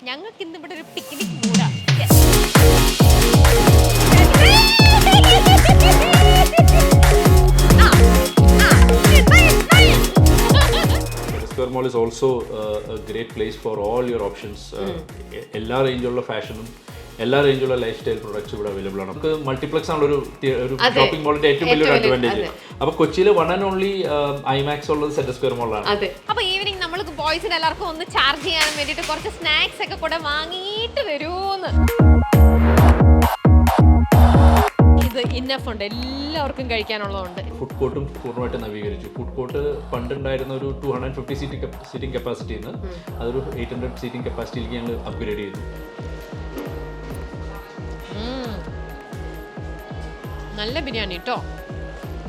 ഞങ്ങൾക്ക് ഇന്ന് ഇവിടെ ഒരു picnic മൂടാ. Square Mall is also a great place for all your options. എല്ലാ റേഞ്ചുള്ള ഫാഷനും എല്ലാ റേഞ്ചുള്ള ലൈഫ് സ്റ്റൈൽ പ്രൊഡക്ട്സ് ഇവിടെ അവൈലബിൾ ആണ്. നമുക്ക് മൾട്ടിപ്ലക്സ് ആണ് ഒരു ഷോപ്പിംഗ് മോളിന്റെ ഏറ്റവും വലിയൊരു അഡ്വാൻറ്റേജ്. അപ്പൊ കൊച്ചിയിലെ വൺ ആൻഡ് ഓൺലി ഐമാക്സ് ഉള്ളത് സെന്റർ സ്ക്വയർ മോളിലാണ്. അപ്പൊ ഈവനിങ് നമ്മൾക്ക് ബോയ്സിന് എല്ലാവർക്കും ഒന്ന് ചാർജ് ചെയ്യാൻ വേണ്ടിട്ട് കുറച്ച് സ്നാക്സ് ഒക്കെ കൂടെ വാങ്ങിയിട്ട് വരൂന്ന്. ഇത് ഇന്നഫ് ഉണ്ട്, എല്ലാവർക്കും കഴിക്കാനുള്ളതുണ്ട്. ഫുഡ് കോർട്ടും പൂർണ്ണമായിട്ട് നവീകരിച്ചു. ഫുഡ് കോർട്ട് പണ്ടുണ്ടായിരുന്ന ഒരു 250 സീറ്റിംഗ് കപ്പാസിറ്റിയിൽ നിന്ന് അതൊരു 800 സീറ്റിംഗ് കപ്പാസിറ്റിയിലേക്ക് ഞങ്ങൾ അപ്ഗ്രേഡ് ചെയ്തു. നല്ല ബിരിയാണി കേട്ടോ,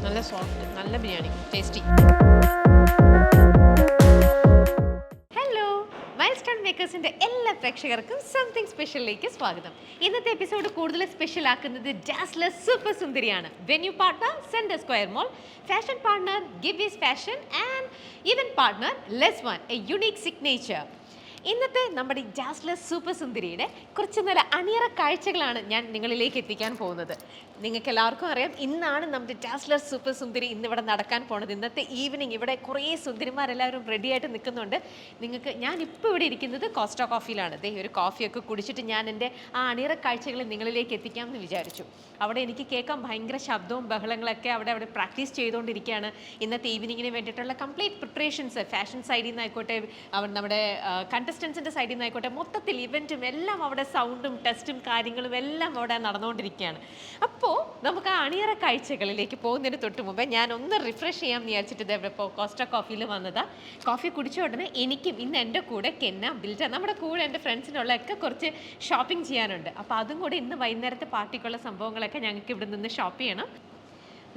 നല്ല സോഫ്റ്റ്, നല്ല ബിരിയാണി, ടേസ്റ്റി. ഹലോ, മൈൽസ്റ്റോൺ മേക്കേഴ്സിന്റെ എല്ലാ പ്രേക്ഷകർക്കും സംതിങ് സ്പെഷ്യലിലേക്ക് സ്വാഗതം. ഇന്നത്തെ എപ്പിസോഡ് കൂടുതൽ സ്പെഷ്യൽ ആക്കുന്നത് ഡാസ്ലർ സൂപ്പർ സുന്ദരിയാണ്. Venue partner Centre Square Mall, fashion partner ഗിവീസ് fashion and event partner less one, a unique signature. ഇന്നത്തെ നമ്മുടെ ഡാസ്ലർ സൂപ്പർ സുന്ദരിയുടെ കുറച്ച് നല്ല അണിയറ കാഴ്ചകളാണ് ഞാൻ നിങ്ങളിലേക്ക് എത്തിക്കാൻ പോകുന്നത്. നിങ്ങൾക്ക് എല്ലാവർക്കും അറിയാം, ഇന്നാണ് നമ്മുടെ ഡാസ്ലർ സൂപ്പർ സുന്ദരി ഇന്നിവിടെ നടക്കാൻ പോണത്. ഇന്നത്തെ ഈവനിങ് ഇവിടെ കുറേ സുന്ദരിമാരെല്ലാവരും റെഡി ആയിട്ട് നിൽക്കുന്നുണ്ട്. നിങ്ങൾക്ക് ഞാനിപ്പോൾ ഇവിടെ ഇരിക്കുന്നത് കോസ്റ്റ കോഫിയിലാണ്. ദേ ഒരു കോഫിയൊക്കെ കുടിച്ചിട്ട് ഞാൻ എൻ്റെ ആ അണിയറ കാഴ്ചകൾ നിങ്ങളിലേക്ക് എത്തിക്കാമെന്ന് വിചാരിച്ചു. അവിടെ എനിക്ക് കേൾക്കാൻ ഭയങ്കര ശബ്ദവും ബഹളങ്ങളൊക്കെ അവിടെ പ്രാക്ടീസ് ചെയ്തുകൊണ്ടിരിക്കുകയാണ്. ഇന്നത്തെ ഈവനിങ്ങിന് വേണ്ടിയിട്ടുള്ള കംപ്ലീറ്റ് പ്രിപ്പറേഷൻസ് ഫാഷൻ സൈഡിൽ നിന്നായിക്കോട്ടെ, നമ്മുടെ കണ്ടസ്റ്റൻസിൻ്റെ സൈഡിൽ നിന്നായിക്കോട്ടെ, മൊത്തത്തിൽ ഇവൻറ്റും എല്ലാം അവിടെ സൗണ്ടും ടെസ്റ്റും കാര്യങ്ങളും എല്ലാം അവിടെ നടന്നുകൊണ്ടിരിക്കുകയാണ്. അപ്പോൾ നമുക്ക് ആ അണിയറ കാഴ്ചകളിലേക്ക് പോകുന്നതിന് തൊട്ട് മുമ്പേ ഞാൻ ഒന്ന് റിഫ്രഷ് ചെയ്യാൻ വിചാരിച്ചിട്ട് ഇവിടെ ഇപ്പോൾ കോസ്റ്റ കോഫിയിൽ വന്നതാ. കോഫി കുടിച്ച ഉടനെ എനിക്കും ഇന്ന് എൻ്റെ കൂടെ കെന്ന ബിൽറ്റ, നമ്മുടെ കൂടെ എൻ്റെ ഫ്രണ്ട്സിനുള്ളതൊക്കെ കുറച്ച് ഷോപ്പിംഗ് ചെയ്യാനുണ്ട്. അപ്പോൾ അതും കൂടെ ഇന്ന് വൈകുന്നേരത്തെ പാർട്ടിക്കുള്ള സംഭവങ്ങളൊക്കെ ഞങ്ങൾക്ക് ഇവിടെ നിന്ന് ഷോപ്പ് ചെയ്യണം.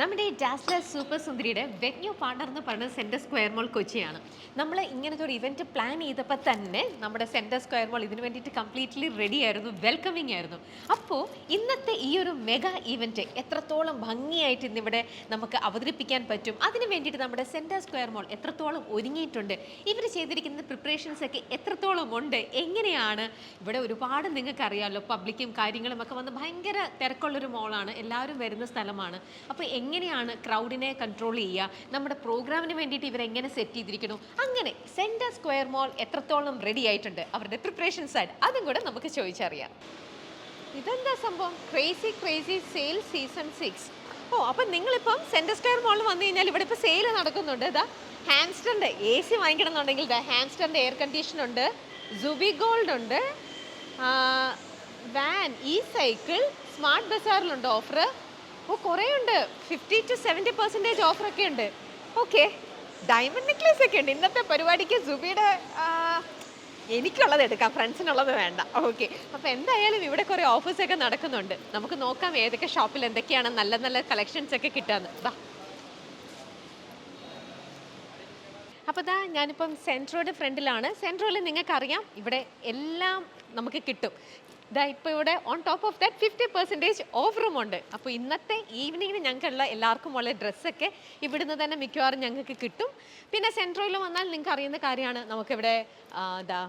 നമ്മുടെ ഈ ഡാസ്ലർ സൂപ്പർ സുന്ദരിയുടെ വെന്യൂ പാർട്ണർ എന്ന് പറയുന്നത് സെൻറ്റർ സ്ക്വയർ മോൾ കൊച്ചിയാണ്. നമ്മൾ ഇങ്ങനത്തെ ഒരു ഇവൻറ്റ് പ്ലാൻ ചെയ്തപ്പോൾ തന്നെ നമ്മുടെ സെൻറ്റർ സ്ക്വയർ മോൾ ഇതിന് വേണ്ടിയിട്ട് കംപ്ലീറ്റ്ലി റെഡി ആയിരുന്നു, വെൽക്കമിങ് ആയിരുന്നു. അപ്പോൾ ഇന്നത്തെ ഈ ഒരു മെഗാ ഇവൻറ്റ് എത്രത്തോളം ഭംഗിയായിട്ട് ഇന്നിവിടെ നമുക്ക് അവതരിപ്പിക്കാൻ പറ്റും, അതിന് വേണ്ടിയിട്ട് നമ്മുടെ സെൻറ്റർ സ്ക്വയർ മോൾ എത്രത്തോളം ഒരുങ്ങിയിട്ടുണ്ട്, ഇവർ ചെയ്തിരിക്കുന്ന പ്രിപ്പറേഷൻസ് ഒക്കെ എത്രത്തോളം ഉണ്ട്, എങ്ങനെയാണ് ഇവിടെ ഒരുപാട് നിങ്ങൾക്ക് അറിയാമല്ലോ പബ്ലിക്കും കാര്യങ്ങളും ഒക്കെ വന്ന് ഭയങ്കര തിരക്കുള്ളൊരു മോളാണ്, എല്ലാവരും വരുന്ന സ്ഥലമാണ്. അപ്പോൾ എങ്ങനെയാണ് ക്രൗഡിനെ കൺട്രോൾ ചെയ്യുക, നമ്മുടെ പ്രോഗ്രാമിന് വേണ്ടിയിട്ട് ഇവരെങ്ങനെ സെറ്റ് ചെയ്തിരിക്കുന്നു, അങ്ങനെ സെൻറ്റർ സ്ക്വയർ മോൾ എത്രത്തോളം റെഡി ആയിട്ടുണ്ട് അവരുടെ പ്രിപ്പറേഷൻ സൈഡ്, അതും കൂടെ നമുക്ക് ചോദിച്ചറിയാം. ഇതെന്താ സംഭവം? Crazy sale season 6. ഓ, അപ്പം നിങ്ങളിപ്പം സെൻറ്റർ സ്ക്വയർ മോളിൽ വന്നു കഴിഞ്ഞാൽ ഇവിടെ ഇപ്പോൾ സെയിൽ നടക്കുന്നുണ്ട്. ഇതാ ഹാംസ്റ്ററിൻ്റെ AC വാങ്ങിക്കണം എന്നുണ്ടെങ്കിൽ ഇതാ ഹാംസ്റ്ററിൻ്റെ എയർ കണ്ടീഷൻ ഉണ്ട്, സുബി ഗോൾഡ് ഉണ്ട്, വാൻ, ഈ സൈക്കിൾ, സ്മാർട്ട് ബസാറിലുണ്ട് ഓഫർ. ഓ, കുറേ ഉണ്ട്, 50 to 70% ഓഫറൊക്കെ ഉണ്ട്. ഓക്കെ, ഡയമണ്ട് നെക്ലേസ് ഒക്കെ ഉണ്ട്. ഇന്നത്തെ പരിപാടിക്ക് സുബിയുടെ എനിക്കുള്ളത് എടുക്കാം, ഫ്രണ്ട്സിനുള്ളത് വേണ്ട. ഓക്കെ, അപ്പോൾ എന്തായാലും ഇവിടെ കുറേ ഓഫേഴ്സൊക്കെ നടക്കുന്നുണ്ട്. നമുക്ക് നോക്കാം ഏതൊക്കെ ഷോപ്പിൽ എന്തൊക്കെയാണ് നല്ല നല്ല കളക്ഷൻസ് ഒക്കെ കിട്ടാന്ന്. വാ. അപ്പോൾ ഇതാ ഞാനിപ്പം സെൻട്രോയുടെ ഫ്രണ്ടിലാണ്. സെൻട്രോയിൽ നിങ്ങൾക്കറിയാം ഇവിടെ എല്ലാം നമുക്ക് കിട്ടും. ഇതാ ഇപ്പോൾ ഇവിടെ ഓൺ ടോപ്പ് ഓഫ് ദാറ്റ് 50% ഓഫറും ഉണ്ട്. അപ്പോൾ ഇന്നത്തെ ഈവനിങ്ങിന് ഞങ്ങൾക്കുള്ള എല്ലാവർക്കും ഉള്ള ഡ്രസ്സൊക്കെ ഇവിടുന്ന് തന്നെ മിക്കവാറും ഞങ്ങൾക്ക് കിട്ടും. പിന്നെ സെൻട്രോയിൽ വന്നാൽ നിങ്ങൾക്ക് അറിയുന്ന കാര്യമാണ്, നമുക്കിവിടെ ഇതാ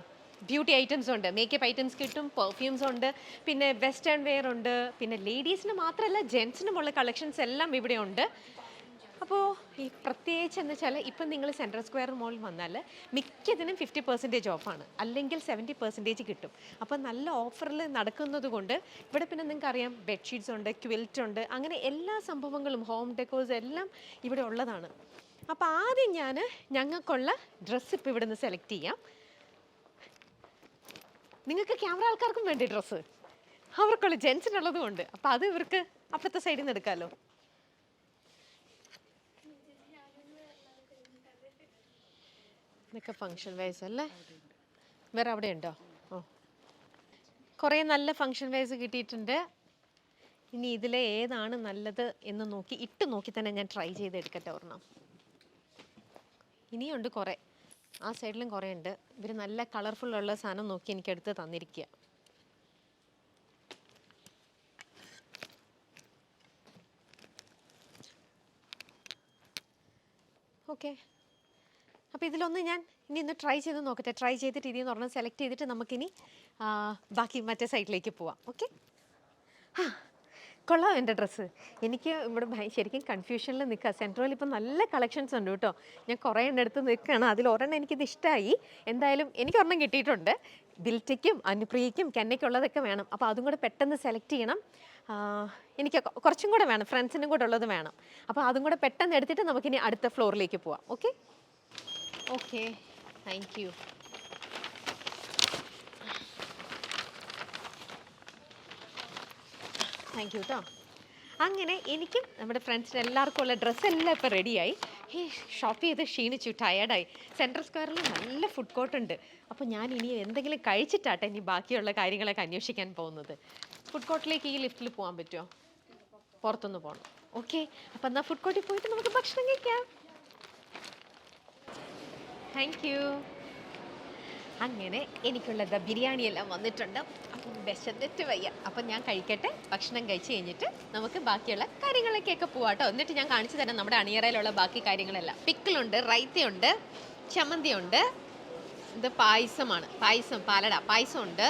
ബ്യൂട്ടി ഐറ്റംസ് ഉണ്ട്, മേക്കപ്പ് ഐറ്റംസ് കിട്ടും, പെർഫ്യൂംസ് ഉണ്ട്, പിന്നെ വെസ്റ്റേൺ വെയർ ഉണ്ട്, പിന്നെ ലേഡീസിന് മാത്രമല്ല ജെൻസിനുമുള്ള കളക്ഷൻസ് എല്ലാം ഇവിടെ ഉണ്ട്. അപ്പോൾ ഈ പ്രത്യേകിച്ച് എന്ന് വെച്ചാൽ ഇപ്പം നിങ്ങൾ സെൻട്രൽ സ്ക്വയർ മോളിൽ വന്നാൽ മിക്കതിനും 50% ഓഫാണ്, അല്ലെങ്കിൽ 70% കിട്ടും. അപ്പോൾ നല്ല ഓഫറിൽ നടക്കുന്നത് കൊണ്ട് ഇവിടെ പിന്നെ നിങ്ങൾക്ക് അറിയാം ബെഡ്ഷീറ്റ്സ് ഉണ്ട്, ക്വിൽറ്റ് ഉണ്ട്, അങ്ങനെ എല്ലാ സംഭവങ്ങളും ഹോം ഡെക്കോഴ്സ് എല്ലാം ഇവിടെ ഉള്ളതാണ്. അപ്പോൾ ആദ്യം ഞങ്ങൾക്കുള്ള ഡ്രസ്സ് ഇപ്പോൾ ഇവിടെ നിന്ന് സെലക്ട് ചെയ്യാം. നിങ്ങൾക്ക് ക്യാമറ ആൾക്കാർക്കും വേണ്ടി ഡ്രസ്സ് അവർക്കുള്ള ജെൻസിനുള്ളതും ഉണ്ട്. അപ്പോൾ അത് ഇവർക്ക് അപ്പുറത്തെ സൈഡിൽ നിന്ന് എടുക്കാമല്ലോ. ഇതൊക്കെ ഫങ്ഷൻ വെയർസ് അല്ലേ? വേറെ അവിടെ ഉണ്ടോ? ഓ, കുറേ നല്ല ഫങ്ഷൻ വെയർസ് കിട്ടിയിട്ടുണ്ട്. ഇനി ഇതിലെ ഏതാണ് നല്ലത് എന്ന് ഇട്ട് നോക്കി തന്നെ ഞാൻ ട്രൈ ചെയ്ത് എടുക്കട്ടെ ഒരെണ്ണം. ഇനിയുണ്ട് കുറേ, ആ സൈഡിലും കുറേ ഉണ്ട്. ഇവർ നല്ല കളർഫുള്ളുള്ള സാധനം നോക്കി എനിക്ക് എടുത്ത് തന്നിരിക്കുക. ഓക്കെ, അപ്പോൾ ഇതിലൊന്ന് ഞാൻ ഇനി ഒന്ന് ട്രൈ ചെയ്ത് നോക്കട്ടെ. ട്രൈ ചെയ്തിട്ട് ഇതിൽ നിന്ന് ഒരെണ്ണം സെലക്ട് ചെയ്തിട്ട് നമുക്കിനി ബാക്കി മറ്റേ സൈഡിലേക്ക് പോവാം. ഓക്കെ. കൊള്ളാം എൻ്റെ ഡ്രസ്സ്. എനിക്ക് ഇവിടെ ശരിക്കും കൺഫ്യൂഷനിൽ നിൽക്കുക. സെൻട്രോയിൽ ഇപ്പം നല്ല കളക്ഷൻസ് ഉണ്ട് കേട്ടോ. ഞാൻ കുറേ എണ്ണം എടുത്ത് നിൽക്കുകയാണ്. അതിൽ ഒരെണ്ണം എനിക്കിത് ഇഷ്ടമായി. എന്തായാലും എനിക്ക് ഒരെണ്ണം കിട്ടിയിട്ടുണ്ട്. ബിൽറ്റയ്ക്കും അനുപ്രിയയ്ക്കും കെന്നയ്ക്കുള്ളതൊക്കെ വേണം. അപ്പോൾ അതും കൂടെ പെട്ടെന്ന് സെലക്ട് ചെയ്യണം. എനിക്ക് കുറച്ചും കൂടെ വേണം, ഫ്രണ്ട്സിനും കൂടെ ഉള്ളത് വേണം. അപ്പോൾ അതും കൂടെ പെട്ടെന്ന് എടുത്തിട്ട് നമുക്കിനി അടുത്ത ഫ്ലോറിലേക്ക് പോവാം. Okay okay, thank you. Thank you കേട്ടോ. അങ്ങനെ എനിക്കും നമ്മുടെ ഫ്രണ്ട്സിന് എല്ലാവർക്കും ഉള്ള ഡ്രസ്സെല്ലാം ഇപ്പോൾ റെഡിയായി. ഷോപ്പ് ചെയ്ത് ക്ഷീണിച്ചു, ടയേർഡായി. സെൻട്രൽ സ്ക്വയറിൽ നല്ല ഫുഡ് കോർട്ട് ഉണ്ട്. അപ്പോൾ ഞാൻ ഇനി എന്തെങ്കിലും കഴിച്ചിട്ടാട്ടെ ഇനി ബാക്കിയുള്ള കാര്യങ്ങളൊക്കെ അന്വേഷിക്കാൻ പോകുന്നത്. ഫുഡ് കോർട്ടിലേക്ക് ഈ ലിഫ്റ്റിൽ പോകാൻ പറ്റുമോ? പുറത്തുനിന്ന് പോകണം. ഓക്കെ, അപ്പോൾ എന്നാൽ ഫുഡ് കോർട്ടിൽ പോയിട്ട് നമുക്ക് ഭക്ഷണം കഴിക്കാം. Thank you. അങ്ങനെ എനിക്കുള്ള ബിരിയാണി എല്ലാം വന്നിട്ടുണ്ട്. അപ്പം വിശന്നിട്ട് വയ്യ. അപ്പം ഞാൻ കഴിക്കട്ടെ. ഭക്ഷണം കഴിച്ച് കഴിഞ്ഞിട്ട് നമുക്ക് ബാക്കിയുള്ള കാര്യങ്ങളിലേക്കൊക്കെ പോവാട്ടോ. എന്നിട്ട് ഞാൻ കാണിച്ചു തരാം നമ്മുടെ അണിയറയിലുള്ള ബാക്കി കാര്യങ്ങളെല്ലാം. പിക്കിളുണ്ട്, റൈത്തയുണ്ട്, ചമ്മന്തിയുണ്ട്, ഇത് പായസമാണ്, പാലട പായസമുണ്ട്.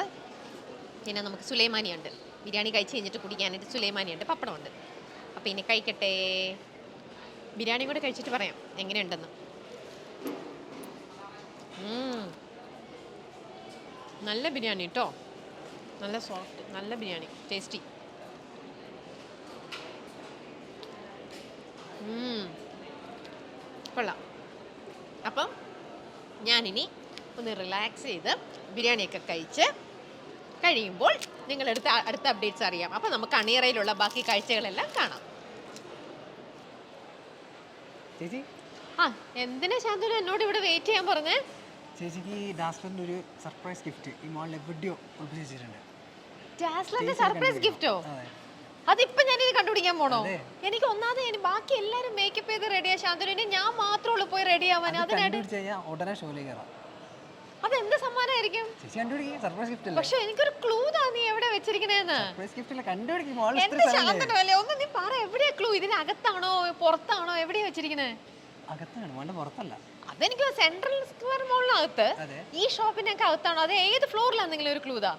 പിന്നെ നമുക്ക് സുലൈമാനിയുണ്ട്. ബിരിയാണി കഴിച്ച് കഴിഞ്ഞിട്ട് കുടിക്കാനായിട്ട് സുലൈമാനിയുണ്ട്, പപ്പടമുണ്ട്. അപ്പം ഇനി കഴിക്കട്ടെ. ബിരിയാണി കൂടെ കഴിച്ചിട്ട് പറയാം എങ്ങനെയുണ്ടെന്ന്. നല്ല ബിരിയാണി കേട്ടോ, നല്ല സോഫ്റ്റ്, നല്ല ബിരിയാണി, ടേസ്റ്റി. കൊള്ളാം. അപ്പം ഞാനിനി ഒന്ന് റിലാക്സ് ചെയ്ത് ബിരിയാണിയൊക്കെ കഴിച്ച് കഴിയുമ്പോൾ നിങ്ങളെടുത്ത് അടുത്ത അപ്ഡേറ്റ്സ് അറിയാം. അപ്പം നമുക്ക് അണിയറയിലുള്ള ബാക്കി കാഴ്ചകളെല്ലാം കാണാം. ചേച്ചി, എന്തിനാ ശാന്തനു എന്നോട് ഇവിടെ വെയിറ്റ് ചെയ്യാൻ പറഞ്ഞേ? ചേച്ചിക്ക് ഡാസ്ലറിന്റെ ഒരു സർപ്രൈസ് ഗിഫ്റ്റ് ഈ മോളിൽ എവിടെയോ ഒളിപ്പിച്ചിട്ടുണ്ട്. ഡാസ്ലറിന്റെ സർപ്രൈസ് ഗിഫ്റ്റോ? അതിപ്പോ ഞാനിത് കണ്ടുപിടിക്കാൻ പോണോ? എനിക്ക് ഒന്നാമത് ബാക്കി എല്ലാരും മേക്കപ്പ് ചെയ്ത് റെഡിയാ ശാന്തനു, ഞാൻ മാത്രമേ ഉള്ളൂ പോയി റെഡി ആവാൻ. ഉടനെ ഷോയിലേക്ക് കയറാം. അതെന്ത് സമ്മാനമായിരിക്കും? ചേച്ചി കണ്ടുപിടിക്കും, സർപ്രൈസ് ഗിഫ്റ്റ്. പക്ഷെ എനിക്കൊരു ക്ലൂ താ, നീ എവിടെ വെച്ചിരിക്കണേന്ന്. സർപ്രൈസ് ഗിഫ്റ്റ് കണ്ടുപിടിക്കും. ശാന്തനല്ലേ, ഒന്ന് നീ പറ, എവിടെയാ ക്ലൂ? ഇതിനകത്താണോ പുറത്താണോ എവിടെയാ വെച്ചിരിക്കണേ? അകത്താണ്, വേണ്ട പുറത്തല്ല. അതെനിക്ക് സെൻട്രൽ സ്ക്വയർ മോളിനകത്ത്, ഈ ഷോപ്പിന്റെ ഒക്കെ അകത്താണോ? അത് ഏത് ഫ്ലോറിലാണെന്നെങ്കിലും ഒരു ക്ലൂ താ.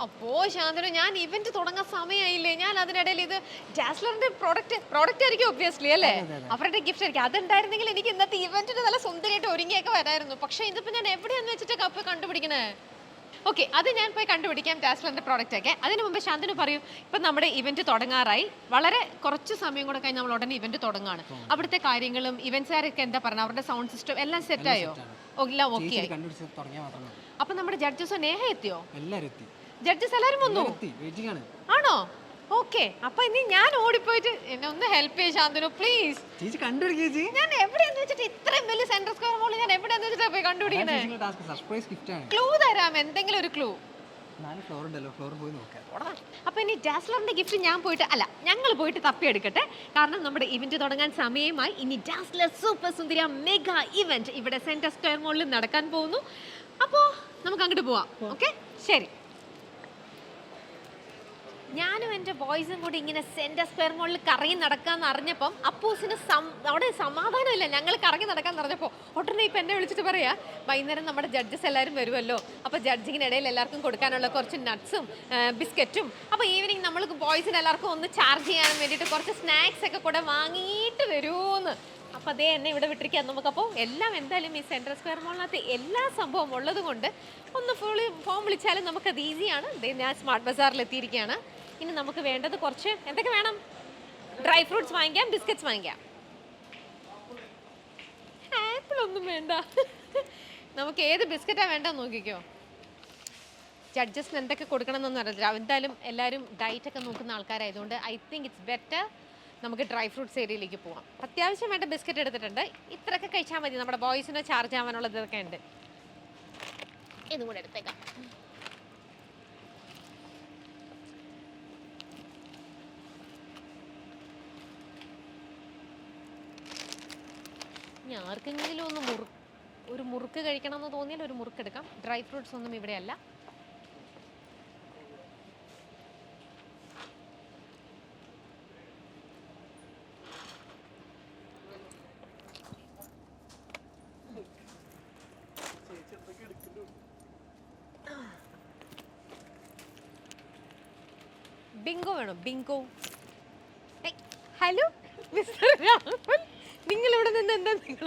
അപ്പോ ശാന്തനു, ഞാൻ ഇവന്റ് തുടങ്ങാൻ സമയമായില്ലേ? ഞാൻ അതിനിടയിൽ ഇത് ജാസ്ലറിന്റെ പ്രോഡക്റ്റ് ആയിരിക്കും ഒബ്വിയസ്ലി അല്ലേ, അവരുടെ ഗിഫ്റ്റ് ആയിരിക്കും. അതുണ്ടായിരുന്നെങ്കിൽ എനിക്ക് ഇന്നത്തെ ഇവന്റിന് നല്ല സുന്ദരമായിട്ട് ഒരുങ്ങിയൊക്കെ വരായിരുന്നു. പക്ഷെ ഇതിപ്പോ ഞാൻ എവിടെയാന്ന് വെച്ചിട്ട് കപ്പ് കണ്ടുപിടിക്കണേ? ഓക്കെ, അത് ഞാൻ പോയി കണ്ടുപിടിക്കാം, ജാസ്ലറിന്റെ പ്രോഡക്റ്റ് ഒക്കെ. അതിന് മുമ്പ് ശാന്തനു പറയൂ, ഇപ്പൊ നമ്മുടെ ഇവന്റ് തുടങ്ങാറായി. വളരെ കുറച്ച് സമയം കൂടെ കഴിഞ്ഞ് നമ്മൾ ഉടനെ ഇവന്റ് തുടങ്ങാണ്. അവിടുത്തെ കാര്യങ്ങളും ഇവന്റ്സുകാരൊക്കെ എന്താ പറഞ്ഞ, അവരുടെ സൗണ്ട് സിസ്റ്റം എല്ലാം സെറ്റ് ആയോ? എല്ലാം ഓക്കെ ആയി. അപ്പൊ നമ്മുടെ ജഡ്ജസ് നേഹ എത്തിയോ? ജഡ്ജസ് എല്ലാരും വന്നു ആണോ? ഓക്കെ, അപ്പൊ ഇനി ഞാൻ ഓടിപ്പോയിട്ട് എന്നെ ഒന്ന് ഹെൽപ്പ് ചെയ്യ ശാന്തനു പ്ലീസ്. ഞാൻ എവിടെയാന്ന് വെച്ചിട്ട് ഇത്രയും വലിയ സെൻട്രൽ സ്ക്വയർ മോളിൽ ഞാൻ എവിടെയാന്ന് വെച്ചിട്ടാ പോയി കണ്ടുപിടിക്കുന്നത്? ക്ലൂ തരാം, എന്തെങ്കിലും ഒരു ക്ലൂ. അപ്പൊ ഇനി ഡാസ്ലറിന്റെ ഗിഫ്റ്റ് ഞാൻ പോയിട്ട് ഞങ്ങൾ പോയിട്ട് തപ്പിയെടുക്കട്ടെ. കാരണം നമ്മുടെ ഇവന്റ് തുടങ്ങാൻ സമയമായി. ഇനി ഡാസ്ലർ സൂപ്പർ സുന്ദരിയ മെഗാ ഇവന്റ് ഇവിടെ സെൻട്രൽ സ്ക്വയർ മോളിൽ നടക്കാൻ പോകുന്നു. അപ്പോ നമുക്ക് അങ്ങോട്ട് പോവാം. ഓക്കെ, ശരി. ഞാനും എൻ്റെ ബോയ്സും കൂടി ഇങ്ങനെ സെൻട്രൽ സ്ക്വയർ മോളിൽ കറങ്ങി നടക്കാന്ന് അറിഞ്ഞപ്പം അപ്പൂസിന് അവിടെ സമാധാനമില്ല. ഞങ്ങൾ കറങ്ങി നടക്കാൻ പറഞ്ഞപ്പോൾ ഉടനെ ഇപ്പം എന്നെ വിളിച്ചിട്ട് പറയാ, വൈകുന്നേരം നമ്മുടെ ജഡ്ജസ് എല്ലാവരും വരുമല്ലോ, അപ്പോൾ ജഡ്ജിങ്ങിനിടയിൽ എല്ലാവർക്കും കൊടുക്കാനുള്ള കുറച്ച് നട്ട്സും ബിസ്ക്കറ്റും, അപ്പോൾ ഈവനിങ് നമ്മൾ ബോയ്സിന് എല്ലാവർക്കും ഒന്ന് ചാർജ് ചെയ്യാൻ വേണ്ടിയിട്ട് കുറച്ച് സ്നാക്സ് ഒക്കെ കൂടെ വാങ്ങിയിട്ട് വരുമെന്ന്. അപ്പോൾ അതേ എന്നെ ഇവിടെ വിട്ടിരിക്കാം. നമുക്കപ്പോൾ എല്ലാം എന്തായാലും ഈ സെൻട്രൽ സ്ക്വയർ മോളിനകത്ത് എല്ലാ സംഭവം ഉള്ളത് കൊണ്ട് ഒന്ന് ഫോം വിളിച്ചാലും നമുക്കത് ഈസിയാണ്. ഞാൻ സ്മാർട്ട് ബസാറിൽ എത്തിയിരിക്കുകയാണ്. ഇനി നമുക്ക് വേണ്ടത് കുറച്ച് എന്തൊക്കെ വേണം? ഡ്രൈ ഫ്രൂട്ട്സ് വാങ്ങിക്കാം, ബിസ്ക്കറ്റ്സ് വാങ്ങിക്കാം. ആപ്പിൾ ഒന്നും വേണ്ട. നമുക്ക് ഏത് ബിസ്ക്കറ്റാണ് വേണ്ടെന്ന് നോക്കിക്കോ. ജഡ്ജസിന് എന്തൊക്കെ കൊടുക്കണമെന്നൊന്നും അറിയില്ല. എന്തായാലും എല്ലാവരും ഡയറ്റൊക്കെ നോക്കുന്ന ആൾക്കാരായതുകൊണ്ട് ഐ തിങ്ക് ഇറ്റ്സ് ബെറ്റർ നമുക്ക് ഡ്രൈ ഫ്രൂട്ട്സ് ഏരിയയിലേക്ക് പോവാം. അത്യാവശ്യം വേണ്ട ബിസ്ക്കറ്റ് എടുത്തിട്ടുണ്ട്. ഇത്രയൊക്കെ കഴിച്ചാൽ മതി. നമ്മുടെ ബോയ്സിന് ചാർജ് ആവാനുള്ളത് ഇതൊക്കെ ഉണ്ട്. ഇതും കൂടെ എടുത്തേക്കാം. ഇനി ആർക്കെങ്കിലും ഒരു മുറുക്ക് കഴിക്കണമെന്ന് തോന്നിയാൽ ഒരു മുറുക്ക് എടുക്കാം. ഡ്രൈ ഫ്രൂട്ട്സ് ഒന്നും ഇവിടെയല്ല. ബിങ്കോ വേണോ? ബിങ്കോ. ഹലോ മിസ്റ്റർ രാഹുൽ, നിങ്ങൾ ഇവിടെ നിന്ന് എന്താ? നിങ്ങൾ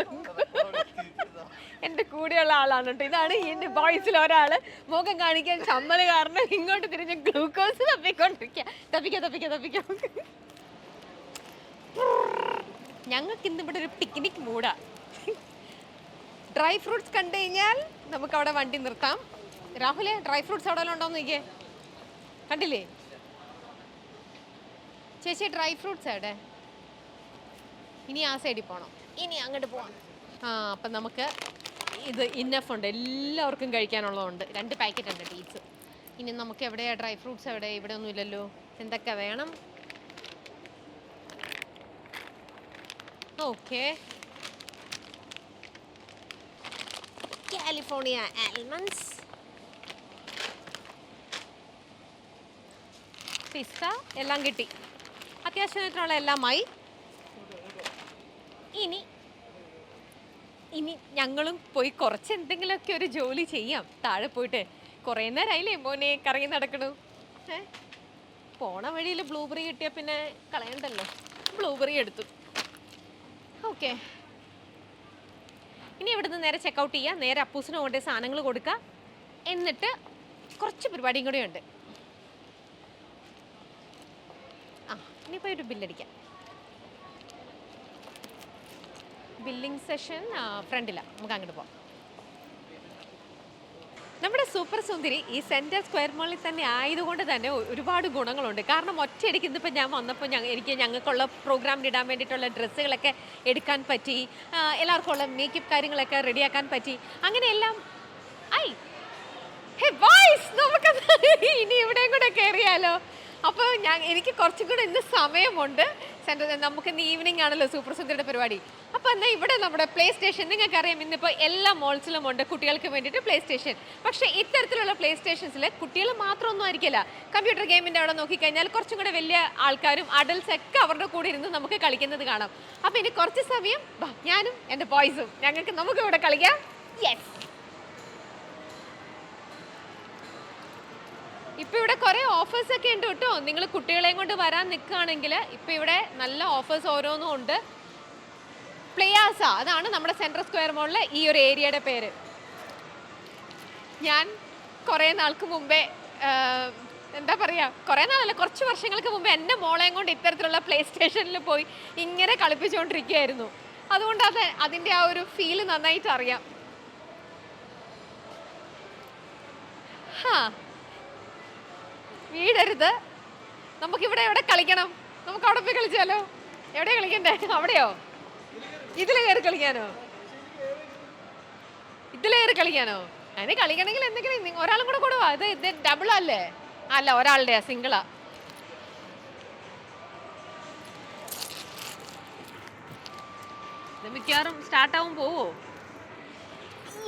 എൻ്റെ കൂടെയുള്ള ആളാണ് കേട്ടോ. ഇതാണ് എൻ്റെ ബോയ്സിൽ ഒരാള് മുഖം കാണിക്കാൻ ചമ്മല് കാരണം ഇങ്ങോട്ട് തിരിഞ്ഞ് ഗ്ലൂക്കോസ് തപ്പിക്കൊണ്ടിരിക്കുക. തപ്പിക്കാം. ഞങ്ങൾക്ക് ഇന്ന് ഇവിടെ ഒരു പിക്നിക് മൂടാ. ഡ്രൈ ഫ്രൂട്ട്സ് കണ്ടു കഴിഞ്ഞാൽ നമുക്ക് അവിടെ വണ്ടി നിർത്താം. രാഹുലെ, ഡ്രൈ ഫ്രൂട്ട്സ് അവിടെ ഉണ്ടോന്ന് നോക്കിയേ. കണ്ടില്ലേ ചേച്ചി? ഡ്രൈ ഫ്രൂട്ട്സ് എവിടെ? ഇനി ആ സൈഡിൽ പോകണം. ഇനി അങ്ങോട്ട് പോവാം. അപ്പം നമുക്ക് ഇത് ഇന്നഫ് ഉണ്ട്, എല്ലാവർക്കും കഴിക്കാനുള്ളതുണ്ട്. 2 പാക്കറ്റ് ഉണ്ട് ഡീറ്റ്സ്. ഇനി നമുക്ക് എവിടെയാ ഡ്രൈ ഫ്രൂട്ട്സ്? എവിടെ? ഇവിടെ ഒന്നും ഇല്ലല്ലോ. എന്തൊക്കെ വേണം? ഓക്കെ, കാലിഫോർണിയ ആൽമണ്ട്സ്, പിസ്ത എല്ലാം കിട്ടി. അത്യാവശ്യത്തിനുള്ള എല്ലാമായി. ഇനി ഞങ്ങളും പോയി കുറച്ച് എന്തെങ്കിലുമൊക്കെ ഒരു ജോലി ചെയ്യാം. താഴെ പോയിട്ട് കുറേ നേരമായില്ലേ മോനെ കറങ്ങി നടക്കണു. പോണ വഴിയിൽ ബ്ലൂബെറി കിട്ടിയ പിന്നെ കളയണ്ടല്ലോ. ബ്ലൂബെറി എടുത്തു. ഓക്കെ, ഇനി ഇവിടുന്ന് നേരെ ചെക്കൗട്ട് ചെയ്യുക. നേരെ അപ്പൂസിന് കൊണ്ടേ സാധനങ്ങൾ കൊടുക്കുക. എന്നിട്ട് കുറച്ച് പരിപാടിയും കൂടെ ഉണ്ട്. ഇനിയിപ്പോൾ ഒരു ബില്ലടിക്കാം. ബില്ലിംഗ് സെഷൻ ഫ്രണ്ടിലാണ്, നമുക്ക് അങ്ങോട്ട് പോകാം. നമ്മുടെ സൂപ്പർ സുന്ദരി ഈ സെൻറ്റർ സ്ക്വയർ മാളിൽ തന്നെ ആയതുകൊണ്ട് തന്നെ ഒരുപാട് ഗുണങ്ങളുണ്ട്. കാരണം ഒറ്റയടിക്ക് ഇന്നിപ്പോൾ ഞാൻ വന്നപ്പോൾ ഞങ്ങൾക്കുള്ള പ്രോഗ്രാമിന് ഇടാൻ വേണ്ടിയിട്ടുള്ള ഡ്രസ്സുകളൊക്കെ എടുക്കാൻ പറ്റി. എല്ലാവർക്കും ഉള്ള മേക്കപ്പ് കാര്യങ്ങളൊക്കെ റെഡിയാക്കാൻ പറ്റി. അങ്ങനെയെല്ലാം നമുക്ക് ഇനി ഇവിടെയും കൂടെ കയറിയാലോ. അപ്പോൾ എനിക്ക് കുറച്ചും കൂടെ ഇന്ന് സമയമുണ്ട്. നമുക്ക് ഇന്ന് ഈവനിങ് ആണല്ലോ സൂപ്പർ സുന്ദരിയുടെ പരിപാടി. അപ്പോൾ എന്നാൽ ഇവിടെ നമ്മുടെ പ്ലേ സ്റ്റേഷൻ, നിങ്ങൾക്കറിയാം ഇന്നിപ്പോൾ എല്ലാ മോൾസിലും ഉണ്ട് കുട്ടികൾക്ക് വേണ്ടിയിട്ട് പ്ലേ സ്റ്റേഷൻ. പക്ഷേ ഇത്തരത്തിലുള്ള പ്ലേ സ്റ്റേഷൻസിൽ കുട്ടികൾ മാത്രമൊന്നും ആയിരിക്കില്ല. കമ്പ്യൂട്ടർ ഗെയിമിൻ്റെ അവിടെ നോക്കിക്കഴിഞ്ഞാൽ കുറച്ചും കൂടെ വലിയ ആൾക്കാരും അഡൽട്സ് ഒക്കെ അവരുടെ കൂടെ ഇരുന്ന് നമുക്ക് കളിക്കുന്നത് കാണാം. അപ്പോൾ ഇനി കുറച്ച് സമയം ഞാനും എൻ്റെ ബോയ്സും നമുക്ക് ഇവിടെ കളിക്കാം. യെസ്, ഇപ്പം ഇവിടെ കുറേ ഓഫേഴ്സ് ഒക്കെ ഉണ്ട് കേട്ടോ. നിങ്ങൾ കുട്ടികളെയും കൊണ്ട് വരാൻ നിൽക്കുകയാണെങ്കിൽ ഇപ്പം ഇവിടെ നല്ല ഓഫേഴ്സ് ഓരോന്നും ഉണ്ട്. പ്ലയാസ, അതാണ് നമ്മുടെ സെൻട്രൽ സ്ക്വയർ മോളിലെ ഈ ഒരു ഏരിയയുടെ പേര്. ഞാൻ കുറേ നാൾക്ക് മുമ്പേ, എന്താ പറയുക, കുറേ നാളല്ല, കുറച്ച് വർഷങ്ങൾക്ക് മുമ്പേ എൻ്റെ മോളെയും കൊണ്ട് ഇത്തരത്തിലുള്ള പ്ലേ സ്റ്റേഷനിൽ പോയി ഇങ്ങനെ കളിപ്പിച്ചുകൊണ്ടിരിക്കുകയായിരുന്നു. അതുകൊണ്ട് അതിൻ്റെ ആ ഒരു ഫീല് നന്നായിട്ട് അറിയാം. വീടരുത്, നമുക്കിവിടെ എവിടെ കളിക്കണം? നമുക്ക് അവിടെ പോയി കളിച്ചാലോ? എവിടെയാ കളിക്കണ്ടേ? അവിടെയോ? ഇതിൽ കയറി കളിക്കാനോ? അതിന് കളിക്കണമെങ്കിൽ എന്തെങ്കിലും ഒരാളും കൂടെ കൊടുവാ. ഇത് ഡബിൾ അല്ലേ? അല്ല, ഒരാളുടെയാ, സിംഗിളാ. ഇത് മിക്കവാറും സ്റ്റാർട്ടാവും പോവോ?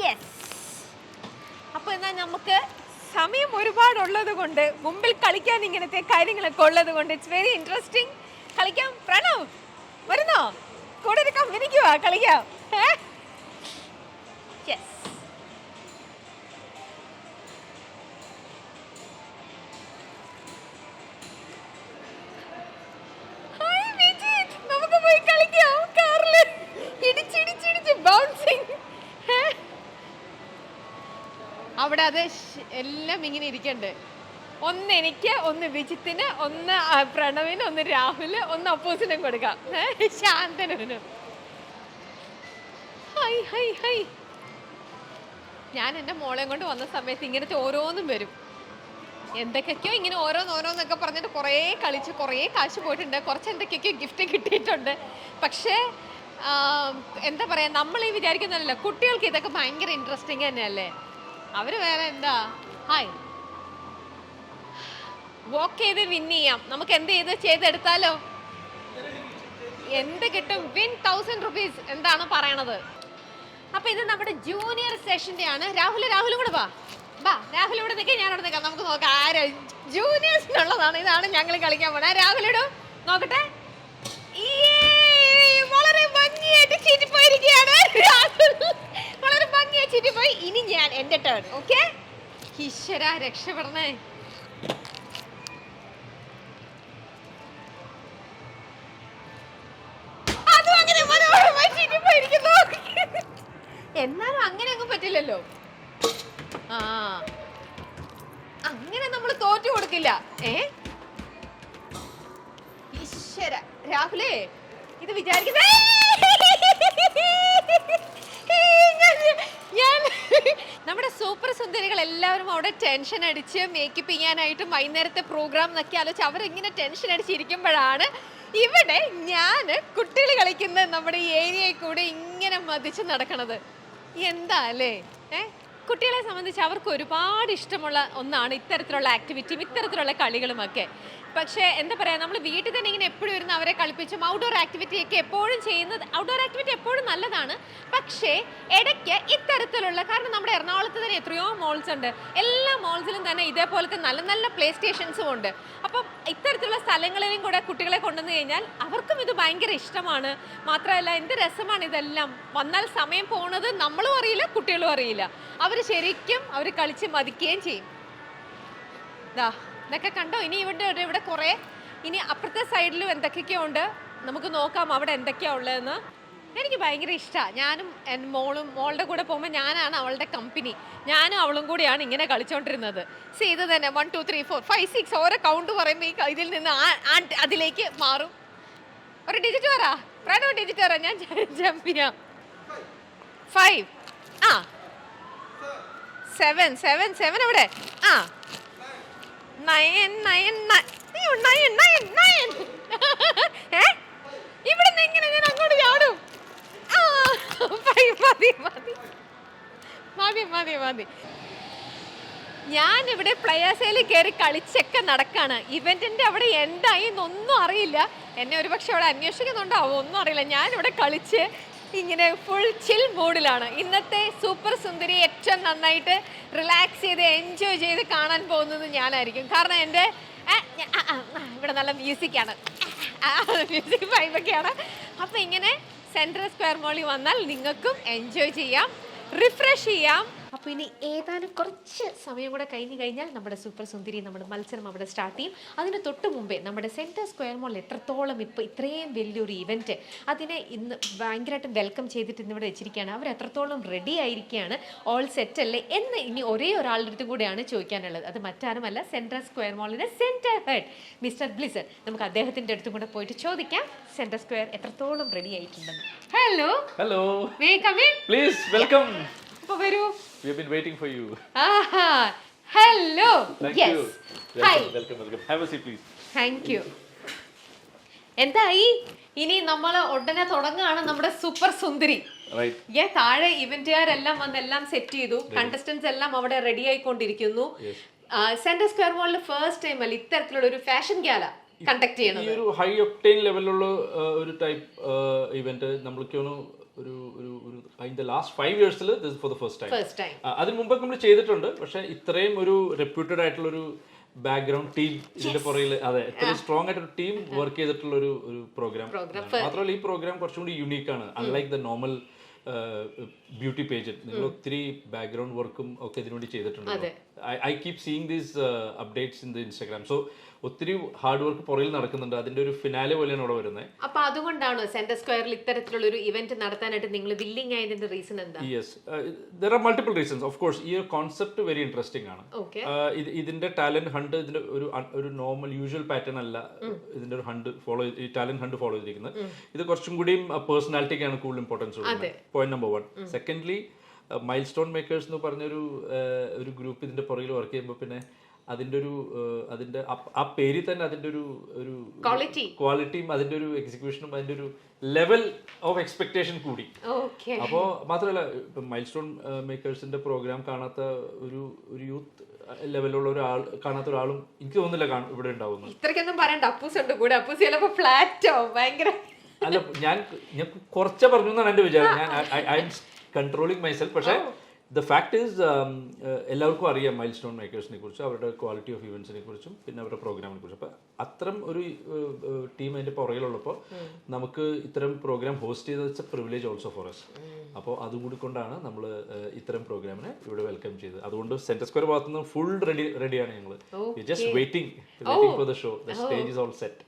യെസ്. അപ്പോൾ എന്നാൽ നമുക്ക് സമയം ഒരുപാടുള്ളത് കൊണ്ട്, മുമ്പിൽ കളിക്കാൻ ഇങ്ങനത്തെ കാര്യങ്ങളൊക്കെ ഉള്ളത് കൊണ്ട് ഇറ്റ്സ് വെരി ഇൻട്രസ്റ്റിംഗ്. കളിക്കാം. പ്രണവ് വരുന്നോ? കൂടെ ഒരു കമ്പനിക്കുവാ, കളിക്കാം. യെസ്, നമുക്ക് പോയി കളിക്കാം. കാറില് ഇടിച്ചിടിച്ചിടിച്ച് ബൗൺസിങ്. അവിടെ അത് എല്ലാം ഇങ്ങനെ ഇരിക്കണ്ട്. ഒന്ന് എനിക്ക്, ഒന്ന് വിജിത്തിന്, ഒന്ന് പ്രണവിന്, ഒന്ന് രാഹുല്, ഒന്ന് അപ്പൂസിനും കൊടുക്കാം, ശാന്തനും. ഞാൻ എൻ്റെ മോളെയും കൊണ്ട് വന്ന സമയത്ത് ഇങ്ങനത്തെ ഓരോന്നും വരും. എന്തൊക്കെയൊക്കെയോ ഇങ്ങനെ ഓരോന്നൊക്കെ പറഞ്ഞിട്ട് കുറേ കളിച്ച് കുറേ കാശ് പോയിട്ടുണ്ട്. കുറച്ച് എന്തൊക്കെയൊക്കെയോ ഗിഫ്റ്റ് കിട്ടിയിട്ടുണ്ട്. പക്ഷേ എന്താ പറയുക, നമ്മൾ ഈ വിചാരിക്കുന്നതല്ല, കുട്ടികൾക്ക് ഇതൊക്കെ ഭയങ്കര ഇൻട്രസ്റ്റിംഗ് തന്നെയല്ലേ. അവർ വേറെ എന്താ, വോക്ക് ചെയ്ത് വിൻ ചെയ്യാം. നമുക്ക് എന്ത് ചെയ്തെടുത്താലോ? എന്ത് കിട്ടും? Win 1000 rupees. എന്താണ് പറയണത്? അപ്പൊ ഇത് നമ്മുടെ ജൂനിയർ സെഷന്റെ ആണ്. രാഹുലും കൂടെ വാ. രാഹുൽ ഇവിടെ നിൽക്കാം, ഞാൻ അവിടെ നിൽക്കാം. നമുക്ക് നോക്കാം ആര് ജൂനിയേഴ്സിനുള്ളതാണ്. ഇതാണ് ഞങ്ങൾ കളിക്കാൻ പോണേ. രാഹുലിടും നോക്കട്ടെ. വളരെ ഭംഗിയായിട്ട് ചീറ്റിപ്പോയിരിക്കുകയാണ് രാഹുൽ. വളരെ ഭംഗിയായി ചീറ്റിപ്പോയി. ഇനി ഞാൻ എൻ്റെ ടേൺ. ഓക്കെ, ഈശ്വര രക്ഷപ്പെടണേ. അറിയില്ലല്ലോ. ആ അങ്ങനെ നമ്മൾ തോറ്റു കൊടുക്കില്ല. ഈശ്വര രാഹുലേ, ഇത് വിചാരിക്കുന്ന ഞാൻ നമ്മുടെ സൂപ്പർ സുന്ദരികൾ എല്ലാവരും അവിടെ ടെൻഷൻ അടിച്ച് മേക്കപ്പ് ചെയ്യാനായിട്ടും വൈകുന്നേരത്തെ പ്രോഗ്രാം എന്നൊക്കെ ആലോചിച്ച് അവരെങ്ങനെ ടെൻഷൻ അടിച്ചിരിക്കുമ്പോഴാണ് ഇവിടെ ഞാൻ കുട്ടികൾ കളിക്കുന്ന നമ്മുടെ ഈ ഏരിയയിൽ കൂടെ ഇങ്ങനെ മതിച്ച് നടക്കണത്. എന്താ അല്ലേ? കുട്ടികളെ സംബന്ധിച്ച് അവർക്ക് ഒരുപാട് ഇഷ്ടമുള്ള ഒന്നാണ് ഇത്തരത്തിലുള്ള ആക്ടിവിറ്റിയും ഇത്തരത്തിലുള്ള കളികളുമൊക്കെ. പക്ഷേ എന്താ പറയുക, നമ്മൾ വീട്ടിൽ തന്നെ ഇങ്ങനെ എപ്പോഴും ഇരുന്ന് അവരെ കളിപ്പിച്ചും ഔട്ട്ഡോർ ആക്ടിവിറ്റി ഒക്കെ എപ്പോഴും ചെയ്യുന്നത്, ഔട്ട്ഡോർ ആക്ടിവിറ്റി എപ്പോഴും നല്ലതാണ്. പക്ഷേ ഇടയ്ക്ക് ഇത്തരത്തിലുള്ള, കാരണം നമ്മുടെ എറണാകുളത്ത് തന്നെ എത്രയോ മോൾസ് ഉണ്ട്, എല്ലാ മോൾസിലും തന്നെ ഇതേപോലത്തെ നല്ല നല്ല പ്ലേ സ്റ്റേഷൻസും ഉണ്ട്. അപ്പം ഇത്തരത്തിലുള്ള സ്ഥലങ്ങളിലും കൂടെ കുട്ടികളെ കൊണ്ടുവന്നു കഴിഞ്ഞാൽ അവർക്കും ഇത് ഭയങ്കര ഇഷ്ടമാണ്. മാത്രമല്ല എന്ത് രസമാണ് ഇതെല്ലാം. വന്നാൽ സമയം പോകുന്നത് നമ്മളും അറിയില്ല, കുട്ടികളും അറിയില്ല. അവർ ശരിക്കും അവർ കളിച്ച് മതിക്കുകയും ചെയ്യും. ഇതാ ഇതൊക്കെ കണ്ടോ? ഇനി ഇവിടെ കുറേ, ഇനി അപ്പുറത്തെ സൈഡിലും എന്തൊക്കെയൊക്കെയോ ഉണ്ട്. നമുക്ക് നോക്കാം അവിടെ എന്തൊക്കെയാ ഉള്ളതെന്ന്. എനിക്ക് ഭയങ്കര ഇഷ്ടമാണ്. ഞാനും മോളുടെ കൂടെ പോകുമ്പോൾ ഞാനാണ് അവളുടെ കമ്പനി. ഞാനും അവളും കൂടിയാണ് ഇങ്ങനെ കളിച്ചോണ്ടിരുന്നത്. ഇത് തന്നെ 1 2 3 4 5 6 ഓരോ കൗണ്ട് പറയുമ്പോൾ ഇതിൽ നിന്ന് അതിലേക്ക് മാറും. ഒരു ഡിജിറ്റ് പറ, ഫ്രണ്ട് ഡിജിറ്റ് പറ, ഞാൻ ജമ്പ് ചെയ്യാം. 5 7 7 7 എവിടെ? 9 9 9 ഇവിടെ നിന്ന് എങ്ങനെ ഞാൻ അങ്ങോട്ട് ചാടും? മതി. ഞാൻ ഇവിടെ പ്ലേയേഴ്സിൽ കയറി കളിച്ചൊക്കെ നടക്കാണ്. ഇവന്റിന്റെ അവിടെ എന്തായി എന്നൊന്നും അറിയില്ല. എന്നെ ഒരുപക്ഷെ അവിടെ അന്വേഷിക്കുന്നുണ്ടാവും, ഒന്നും അറിയില്ല. ഞാനിവിടെ കളിച്ച് ഇങ്ങനെ ഫുൾ ചിൽ മൂഡിലാണ്. ഇന്നത്തെ സൂപ്പർ സുന്ദരി ഏറ്റവും നന്നായിട്ട് റിലാക്സ് ചെയ്ത് എൻജോയ് ചെയ്ത് കാണാൻ പോകുന്നത് ഞാനായിരിക്കും. കാരണം എൻ്റെ ഇവിടെ നല്ല മ്യൂസിക്കാണ്, മ്യൂസിക് വൈബൊക്കെയാണ്. അപ്പോൾ ഇങ്ങനെ സെൻട്രൽ സ്ക്വയർ മോളിൽ വന്നാൽ നിങ്ങൾക്കും എൻജോയ് ചെയ്യാം, റിഫ്രഷ് ചെയ്യാം. അപ്പോൾ ഇനി ഏതാനും കുറച്ച് സമയം കൂടെ കഴിഞ്ഞാൽ നമ്മുടെ സൂപ്പർ സുന്ദരി, നമ്മുടെ മത്സരം അവിടെ സ്റ്റാർട്ട് ചെയ്യും. അതിന് തൊട്ട് മുമ്പേ നമ്മുടെ സെൻട്രൽ സ്ക്വയർ മോളിൽ എത്രത്തോളം ഇപ്പോൾ ഇത്രയും വലിയൊരു ഇവൻറ്റ് അതിനെ ഇന്ന് ഭയങ്കരമായിട്ടും വെൽക്കം ചെയ്തിട്ട് ഇന്നിവിടെ വെച്ചിരിക്കുകയാണ്. അവർ എത്രത്തോളം റെഡി ആയിരിക്കുകയാണ്, ഓൾ സെറ്റ് അല്ലേ എന്ന് ഇനി ഒരേ ഒരാളുടെ അടുത്തും കൂടെയാണ് ചോദിക്കാനുള്ളത്. അത് മറ്റാരുമല്ല, സെൻട്രൽ സ്ക്വയർ മോളിൻ്റെ സെൻറ്റർ ഹെഡ് മിസ്റ്റർ ബ്ലിസഡ്. നമുക്ക് അദ്ദേഹത്തിൻ്റെ അടുത്തും കൂടെ പോയിട്ട് ചോദിക്കാം സെൻട്രൽ സ്ക്വയർ എത്രത്തോളം റെഡി ആയിട്ടുണ്ടെന്ന്. Hello may come in please, welcome. അപ്പോൾ വരൂ. We have been waiting for you. Hello. Thank yes. you. Hi. Welcome. Have a seat, please. Thank you. എന്തായി? ഇനി നമ്മൾ ഉടനെ തുടങ്ങുകയാണ് നമ്മുടെ സൂപ്പർ സുന്ദരി. Right. താഴെ ഇവന്റുകാരെല്ലാം വന്ന് എല്ലാം സെറ്റ് ചെയ്തു. കണ്ടസ്റ്റൻസ് എല്ലാം അവിടെ റെഡി ആയിക്കൊണ്ടിരിക്കുന്നു. സെൻട്രൽ സ്ക്വയർ മോളിൽ ഫസ്റ്റ് ടൈം അല്ല ഇത്തരത്തിലുള്ള ഒരു ഫാഷൻ ഗാല കണ്ടക്ട് ചെയ്യണം. ഈ ഒരു ഹൈ ഒക്ടൈൻ ലെവലിലുള്ള ഒരു ടൈപ്പ് ഇവന്റ് നമ്മൾക്ക് ഒരു ഇൻ ദ ലാസ്റ്റ് 5 yearsൽ this for the first time. അതിന് മുമ്പൊക്കെ നമ്മൾ ചെയ്തിട്ടുണ്ട്, പക്ഷെ ഇത്രയും ഒരു റെപ്യൂട്ടഡ് ആയിട്ടുള്ള ഒരു ബാക്ക്ഗ്രൗണ്ട് ടീം ഇതിന്റെ പുറകിൽ, അതെ, ഇത്രയും സ്ട്രോങ് ആയിട്ടൊരു ടീം വർക്ക് ചെയ്തിട്ടുള്ള ഒരു പ്രോഗ്രാം. മാത്രമല്ല ഈ പ്രോഗ്രാം കുറച്ചും കൂടി യുണീക്ക് ആണ്, unlike the normal beauty page. നിങ്ങൾ ഒത്തിരി ബാക്ക്ഗ്രൗണ്ട് വർക്കും ഒക്കെ ഇതിനുവേണ്ടി ചെയ്തിട്ടുണ്ട്. I keep seeing these updates in the Instagram. So ഒത്തിരി ഹാർഡ് വർക്ക് പുറകിൽ നടക്കുന്നുണ്ട്. അതിന്റെ ഒരു ഫിനാലെ പോലെയാണ് അവിടെ വരുന്നത്. അപ്പൊ അതുകൊണ്ടാണ് സെൻട്രൽ സ്ക്വയറിൽ ഇത്തരത്തിലുള്ള ഒരു ഇവന്റ് നടത്താനായിട്ട് നിങ്ങൾ വില്ലിംഗ് ആയതിന്റെ റീസൺ എന്താ? Yes, there are multiple reasons. Of course ഈ ഒരു കോൺസെപ്റ്റ് വെരി ഇൻട്രസ്റ്റിംഗ് ആണ്. ഇതിന്റെ ടാലന്റ് ഹണ്ട് ഇതിന്റെ ഒരു നോർമൽ യൂഷ്വൽ പാറ്റേൺ അല്ല. ഇതിന്റെ ഒരു ഹണ്ട് ഈ ടാലന്റ് ഹണ്ട് ഫോളോ ചെയ്തിരിക്കുന്നത്. ഇത് കുറച്ചും കൂടിയും പേഴ്സണാലിറ്റിക്കാണ് കൂടുതൽ ഇമ്പോർട്ടൻസ് കൊടുക്കുന്നത്. Point number 1. Secondly, mile stone makers എന്ന് പറഞ്ഞൊരു ഗ്രൂപ്പ് ഇതിന്റെ പുറകിൽ വർക്ക് ചെയ്യുമ്പോൾ പിന്നെ അതിന്റെ ആ പേരിൽ തന്നെ അതിന്റെ ഒരു ക്വാളിറ്റിയും അതിന്റെ ഒരു എക്സിക്യൂഷനും അതിന്റെ ഒരു ലെവൽ ഓഫ് എക്സ്പെക്ടേഷൻ കൂടി. അപ്പോൾ മാത്രമല്ല, ഇപ്പൊ മൈൽ സ്റ്റോൺ മേക്കേഴ്സിന്റെ പ്രോഗ്രാം കാണാത്ത ഒരു യൂത്ത് ലെവലുള്ള ഒരാൾ, കാണാത്ത ഒരാളും എനിക്ക് തോന്നുന്നില്ല ഇവിടെ ഉണ്ടാവുന്നു. ഇത്രയ്ക്കൊന്നും പറയണ്ട, അപ്പൂസ് ഉണ്ട് കൂടെ. അപ്പൂസ് ചിലപ്പോ ഫ്ലാറ്റോ ഭയങ്കര അല്ല, ഞാൻ കുറച്ചേ പറഞ്ഞു എന്നാണ് എന്റെ വിചാരം. ഞാൻ ഐ എം കൺട്രോളിങ് മൈസെൽഫ്. പക്ഷേ ദ ഫാക്ട് ഈസ് എല്ലാവർക്കും അറിയാം മൈൽ സ്റ്റോൺ മേക്കേഴ്സിനെ കുറിച്ചും അവരുടെ ക്വാളിറ്റി ഓഫ് ഇവന്റ്സിനെ കുറിച്ചും പിന്നെ അവരുടെ പ്രോഗ്രാമിനെ കുറിച്ചും. അപ്പം അത്തരം ഒരു ടീം അതിൻ്റെ പുറകിലുള്ളപ്പോൾ നമുക്ക് ഇത്തരം പ്രോഗ്രാം ഹോസ്റ്റ് ചെയ്ത് വെച്ച പ്രിവിലേജ് ഓൾസോ ഫോർ അസ്. അപ്പോൾ അതും കൂടി കൊണ്ടാണ് നമ്മൾ ഇത്തരം പ്രോഗ്രാമിനെ ഇവിടെ വെൽക്കം ചെയ്തത്. അതുകൊണ്ട് സെൻട്രൽ സ്ക്വയർ ഭാഗത്ത് നിന്ന് ഫുൾ റെഡിയാണ് ഞങ്ങൾ. Just waiting for the show. The stage is all set.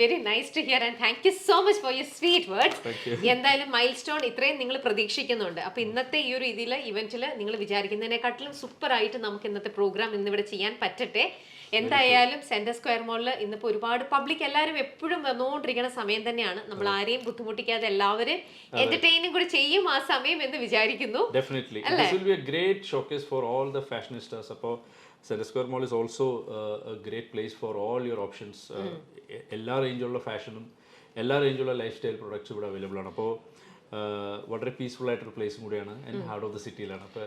Very nice to hear and thank you so much for your sweet words. എന്തായാലും മൈൽ സ്റ്റോൺ ഇത്രയും നിങ്ങൾ പ്രതീക്ഷിക്കുന്നുണ്ട്. അപ്പൊ ഇന്നത്തെ ഈ ഒരു രീതിയിൽ ഇവന്റിൽ നിങ്ങൾ വിചാരിക്കുന്നതിനെക്കാട്ടിലും സൂപ്പർ ആയിട്ട് നമുക്ക് ഇന്നത്തെ പ്രോഗ്രാം ഇന്നിവിടെ ചെയ്യാൻ പറ്റട്ടെ. എന്തായാലും സെന്റർ സ്ക്വയർ മോളിൽ ഇന്നിപ്പോ ഒരുപാട് പബ്ലിക് എല്ലാവരും എപ്പോഴും വന്നുകൊണ്ടിരിക്കുന്ന സമയം തന്നെയാണ്. നമ്മൾ ആരെയും ബുദ്ധിമുട്ടിക്കാതെ എല്ലാവരും എന്റർടൈനിങ് കൂടി ചെയ്യും ആ സമയം എന്ന് വിചാരിക്കുന്നു. Definitely. This will be a great showcase for all the fashionistas. അപ്പോൾ centre square mall is also A great place for all your options. എല്ലാ റേഞ്ചുള്ള ഫാഷനും എല്ലാ റേഞ്ചുള്ള ലൈഫ് സ്റ്റൈൽ പ്രൊഡക്ട്സ് ഇവിടെ അവൈലബിൾ ആണ്. അപ്പോൾ വളരെ പീസ്ഫുൾ ആയിട്ടൊരു പ്ലേസും കൂടിയാണ് ആൻഡ് ഹാർട്ട് ഓഫ് ദ സിറ്റിയിലാണ്. അപ്പോൾ